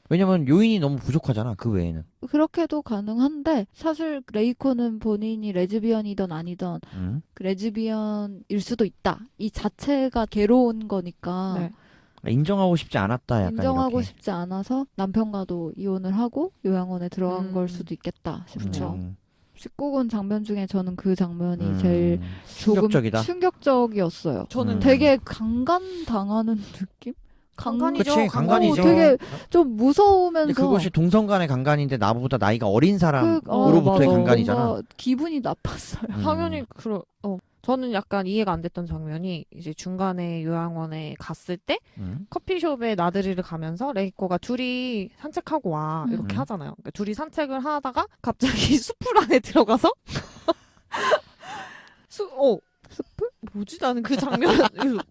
왜냐면 요인이 너무 부족하잖아. 그 외에는. 그렇게도 가능한데 사실 레이코는 본인이 레즈비언이든 아니든 그 레즈비언일 수도 있다. 이 자체가 괴로운 거니까 네. 인정하고 싶지 않았다. 약간 인정하고 이렇게. 싶지 않아서 남편과도 이혼을 하고 요양원에 들어간 걸 수도 있겠다 싶죠. 19금 장면 중에 저는 그 장면이 제일 조금 충격적이다. 충격적이었어요. 저는 되게 강간 당하는 느낌? 강간이죠. 그치, 강간이죠. 되게 좀 무서우면서 근데 그것이 동성 간의 강간인데 나보다 나이가 어린 그, 사람으로부터의 맞아. 강간이잖아. 뭔가 기분이 나빴어요. 당연히 저는 약간 이해가 안 됐던 장면이 이제 중간에 요양원에 갔을 때 커피숍에 나들이를 가면서 레이코가 둘이 산책하고 와 이렇게 하잖아요. 그러니까 둘이 산책을 하다가 갑자기 숲을 안에 들어가서 숲을? 뭐지? 나는 그 장면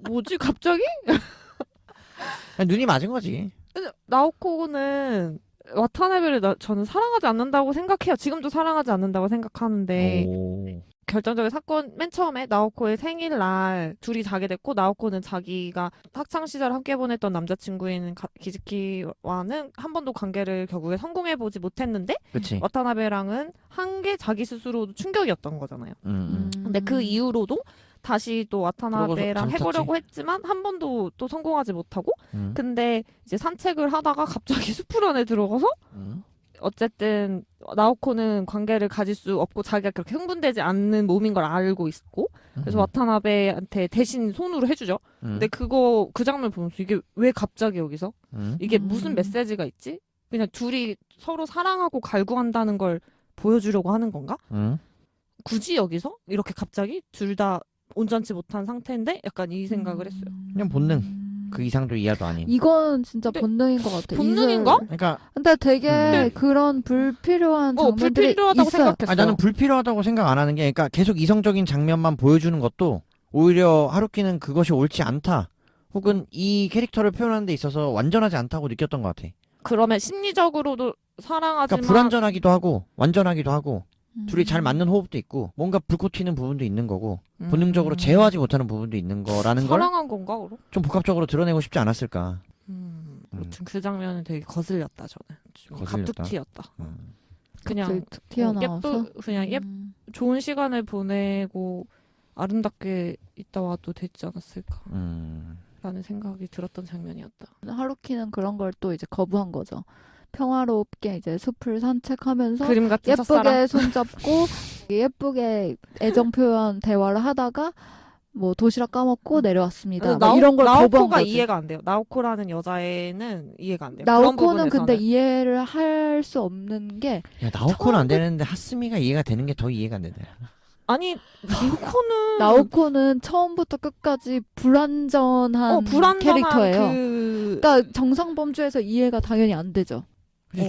뭐지? 갑자기? 그냥 눈이 맞은 거지. 근데 나오코는 와타나베를 저는 사랑하지 않는다고 생각해요. 지금도 사랑하지 않는다고 생각하는데 결정적인 사건 맨 처음에 나오코의 생일날 둘이 자게 됐고 나오코는 자기가 학창시절 함께 보냈던 남자친구인 기즈키와는 한 번도 관계를 결국에 성공해보지 못했는데 그치. 와타나베랑은 한 게 자기 스스로도 충격이었던 거잖아요. 근데 그 이후로도 다시 또 와타나베랑 해보려고 했지만 한 번도 또 성공하지 못하고 근데 이제 산책을 하다가 갑자기 숲을 안에 들어가서 어쨌든 나오코는 관계를 가질 수 없고 자기가 그렇게 흥분되지 않는 몸인 걸 알고 있고 그래서 와타나베한테 대신 손으로 해주죠. 근데 그 장면 보면서 이게 왜 갑자기 여기서 이게 무슨 메시지가 있지? 그냥 둘이 서로 사랑하고 갈구한다는 걸 보여주려고 하는 건가? 굳이 여기서 이렇게 갑자기 둘 다 온전치 못한 상태인데 약간 이 생각을 했어요. 그냥 본능. 그 이상도 이하도 아닌. 이건 진짜 본능인 것 같아. 본능인가? 그러니까 근데 되게 그런 불필요한 장면들이 불필요하다고 있어요. 생각했어요. 나는 불필요하다고 생각 안 하는 게 그러니까 계속 이성적인 장면만 보여주는 것도 오히려 하루키는 그것이 옳지 않다. 혹은 이 캐릭터를 표현하는 데 있어서 완전하지 않다고 느꼈던 것 같아. 그러면 심리적으로도 사랑하지만 그러니까 불완전하기도 하고 완전하기도 하고 둘이 잘 맞는 호흡도 있고 뭔가 불꽃 튀는 부분도 있는 거고 본능적으로 제어하지 못하는 부분도 있는 거라는 걸 사랑한 건가 그럼? 좀 복합적으로 드러내고 싶지 않았을까. 아무튼 그 장면은 되게 거슬렸다 저는. 좀 거슬렸다? 갑툭튀였다. 그냥 그냥 툭 튀어나와서 좋은 시간을 보내고 아름답게 있다 와도 되지 않았을까 라는 생각이 들었던 장면이었다. 하루키는 그런 걸 또 이제 거부한 거죠. 평화롭게 이제 숲을 산책하면서 그림 같은 예쁘게 첫사랑? 손잡고 예쁘게 애정 표현 대화를 하다가 뭐 도시락 까먹고 내려왔습니다. 뭐 이런 걸 거부한 나오코가 거지. 이해가 안 돼요. 나오코라는 여자애는 이해가 안 돼요. 그런 나오코는 근데 부분에서는. 이해를 할 수 없는 게 야 나오코는 안 되는데 하스미가 이해가 되는 게 더 이해가 안 된다. 아니 나오코는 처음부터 끝까지 불완전한 캐릭터예요. 그러니까 정상범주에서 이해가 당연히 안 되죠.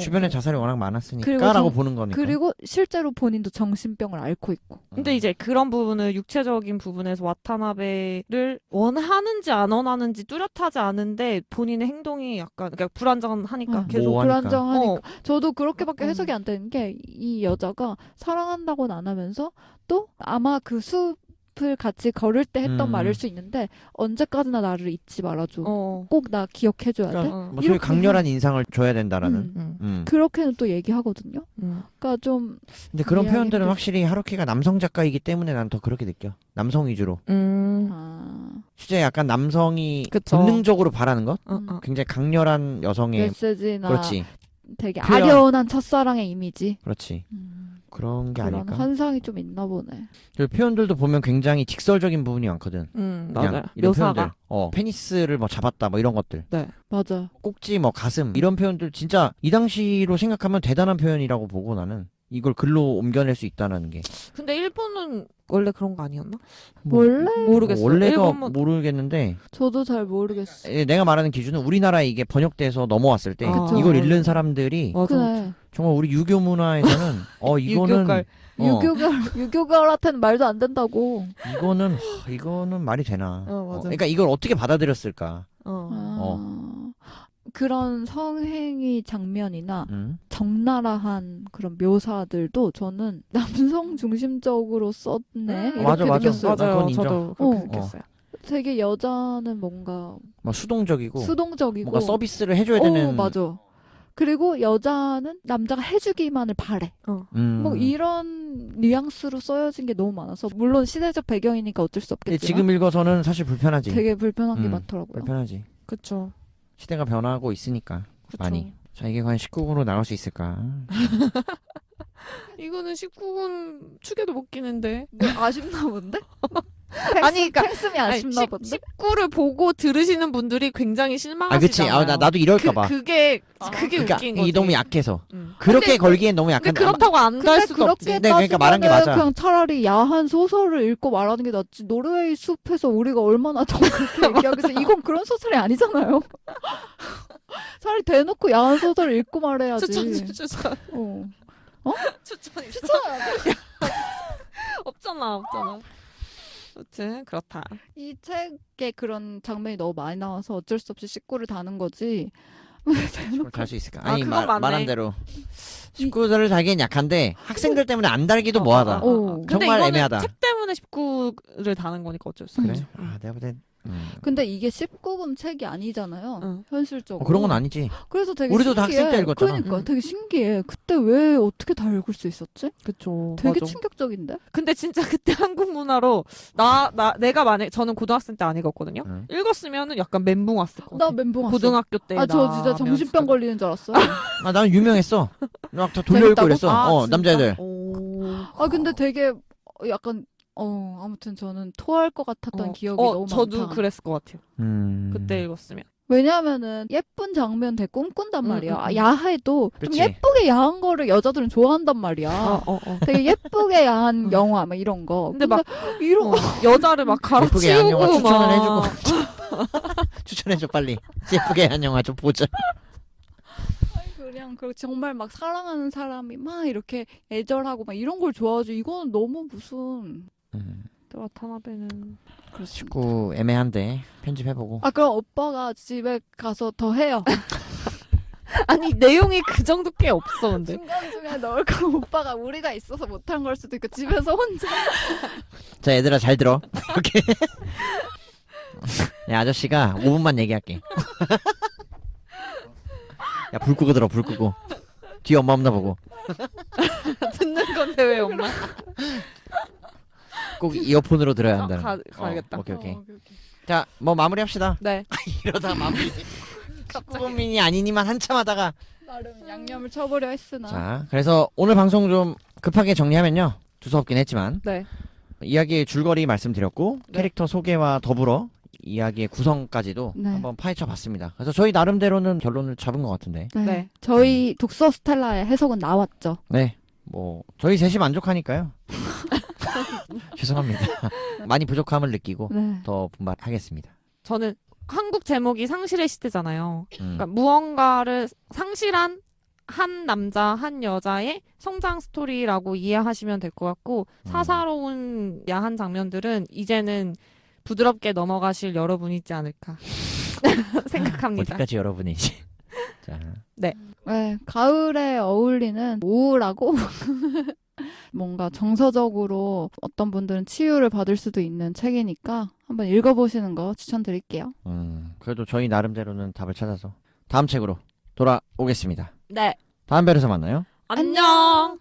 주변에 자살이 워낙 많았으니까 그리고 라고 보는 거니까. 그리고 실제로 본인도 정신병을 앓고 있고. 근데 이제 그런 부분을 육체적인 부분에서 와타나베를 원하는지 안 원하는지 뚜렷하지 않은데 본인의 행동이 약간 그러니까 불안정하니까 계속 모호하니까. 불안정하니까. 저도 그렇게밖에 해석이 안 되는 게 이 여자가 사랑한다고는 안 하면서 또 아마 그 숲을 같이 걸을 때 했던 말일 수 있는데 언제까지나 나를 잊지 말아줘. 꼭 나 기억해줘야 돼. 그러니까 뭐 소위 강렬한 인상을 줘야 된다라는. 그렇게는 또 얘기하거든요. 그러니까 좀 근데 그런 이해하기 표현들은 힘들지. 확실히 하루키가 남성 작가이기 때문에 난 더 그렇게 느껴. 남성 위주로. 실제 약간 남성이 그쵸. 본능적으로 바라는 것? 어. 굉장히 강렬한 여성의 메시지나 그렇지. 되게 표현. 아련한 첫사랑의 이미지. 그렇지. 그런 게 그런 아닐까. 환상이 좀 있나 보네. 그 표현들도 보면 굉장히 직설적인 부분이 많거든. 그냥 맞아요. 이런 묘사가. 표현들. 페니스를 뭐 잡았다 뭐 이런 것들. 네. 맞아. 꼭지 뭐 가슴 이런 표현들 진짜 이 당시로 생각하면 대단한 표현이라고 보고 나는 이걸 글로 옮겨낼 수 있다는 게. 근데 일본은 원래 그런 거 아니었나? 원래 모르겠어요. 원래가 일본은 모르겠는데 저도 잘 모르겠어. 내가 말하는 기준은 우리나라에 이게 번역돼서 넘어왔을 때 그쵸. 이걸 읽는 사람들이 맞아. 그래. 정말 우리 유교 문화에서는 이거는 유교걸. 유교결한테는 말도 안 된다고. 이거는 말이 되나. 맞아. 그러니까 이걸 어떻게 받아들였을까. 그런 성행위 장면이나 적나라한 그런 묘사들도 저는 남성 중심적으로 썼네 이렇게 맞아. 느꼈어요. 그건 맞아요. 인정. 저도 그렇게 어. 느꼈어요. 되게 여자는 뭔가 막 수동적이고 수동적이고 뭔가 서비스를 해줘야 되는. 맞아. 그리고 여자는 남자가 해주기만을 바래. 뭐 이런 뉘앙스로 써여진 게 너무 많아서 물론 시대적 배경이니까 어쩔 수 근데 없겠지만 지금 읽어서는 사실 불편하지. 되게 불편한 게 많더라고요. 불편하지. 그쵸. 시대가 변하고 있으니까 그쵸. 많이. 자 이게 과연 19금으로 나갈 수 있을까? 이거는 19금 축에도 못 끼는데. 아쉽나 본데? 아니, 그러니까 팽숨이 아쉽나 본데. 19를 보고 들으시는 분들이 굉장히 실망하시잖아요. 아, 그치. 나도 이럴까봐. 그게 그러니까 웃긴 거지. 이 너무 약해서. 음. 그렇게 근데 걸기엔 너무 근데 약한데. 그렇다고 안 달 근데 수도 그렇게 없지. 네, 그러니까 말한 게 따지면은 맞아. 그냥 차라리 야한 소설을 읽고 말하는 게 낫지. 노르웨이 숲에서 우리가 얼마나 더 그렇게 얘기하겠어. 이건 그런 소설이 아니잖아요. 차라리 대놓고 야한 소설을 읽고 말해야지. 추천. 어. 추천 있어. 추천하지. 없잖아. 아무튼 그렇다. 이 책에 그런 장면이 너무 많이 나와서 어쩔 수 없이 19를 다는 거지. 달 수 있을까? 아, 아니 그건 맞네. 말한 대로 19를 달기엔 약한데 학생들 때문에 안 달기도 뭐하다. 어. 근데 정말 이거는 애매하다. 책 때문에 19를 다는 거니까 어쩔 수 그래? 없죠. 내가 볼 땐. 근데 이게 19금 책이 아니잖아요. 응. 현실적으로. 그런 건 아니지. 그래서 되게 우리도 신기해. 학생 때 읽었잖아. 그러니까 응. 되게 신기해. 그때 왜 어떻게 다 읽을 수 있었지? 그쵸. 되게 맞아. 충격적인데? 근데 진짜 그때 한국 문화로 내가 만약 저는 고등학생 때 안 읽었거든요. 응. 읽었으면은 약간 멘붕 왔을 것 나 같아. 멘붕 왔어. 고등학교 때. 아, 저 진짜 나면 정신병 진짜. 걸리는 줄 알았어요. 나는 유명했어. 막 다 돌려읽고 재밌다고? 그랬어. 아, 진짜? 남자애들. 오. 아, 근데 되게 약간 아무튼 저는 토할 것 같았던 기억이 너무 저도 많다. 그랬을 것 같아요. 그때 읽었으면. 왜냐하면은 예쁜 장면 되게 꿈꾼단 응, 말이야. 응, 응. 야해도 좀 그치. 예쁘게 야한 거를 여자들은 좋아한단 말이야. 되게 예쁘게 야한 응. 영화 막 이런 거. 근데 막 이런 여자를 막 예쁘게 야한 영화 갈아치우고 추천을 막. 추천해줘 빨리. 예쁘게 한 영화 좀 보자. 그냥 정말 막 사랑하는 사람이 막 이렇게 애절하고 막 이런 걸 좋아하지. 이거는 너무 무슨 와타나베는 축구 애매한데 편집해보고. 아 그럼 오빠가 집에 가서 더 해요. 아니 내용이 그 정도 꽤 없어 근데. 중간중간에 넣을 거 오빠가 우리가 있어서 못한 걸 수도 있고 집에서 혼자. 자 얘들아 잘 들어. 이렇게. 야 아저씨가 5분만 얘기할게. 야 불 끄고 들어 불 끄고. 뒤에 엄마 없나 보고. 듣는 건데 왜 엄마? 꼭 이어폰으로 들어야 한다는. 가야겠다. 오케이. 자 뭐 마무리합시다. 네. 이러다 마무리. 국민이 아니니만 한참 하다가. 나름 양념을 쳐보려 했으나. 자 그래서 오늘 방송 좀 급하게 정리하면요. 두서없긴 했지만 네. 이야기의 줄거리 말씀드렸고 네. 캐릭터 소개와 더불어 이야기의 구성까지도 네. 한번 파헤쳐봤습니다. 그래서 저희 나름대로는 결론을 잡은 것 같은데. 네. 네. 저희 독서 스텔라의 해석은 나왔죠. 네. 뭐 저희 셋이 만족하니까요. 죄송합니다. 많이 부족함을 느끼고 네. 더 분발하겠습니다. 저는 한국 제목이 상실의 시대잖아요. 음. 그러니까 무언가를 상실한 한 남자 한 여자의 성장 스토리라고 이해하시면 될 것 같고 사사로운 야한 장면들은 이제는 부드럽게 넘어가실 여러분이지 않을까 생각합니다. 어디까지 여러분이지? 자, 네, 가을에 어울리는 우울하고 뭔가 정서적으로 어떤 분들은 치유를 받을 수도 있는 책이니까 한번 읽어보시는 거 추천드릴게요. 그래도 저희 나름대로는 답을 찾아서 다음 책으로 돌아오겠습니다. 네. 다음 별에서 만나요. 안녕.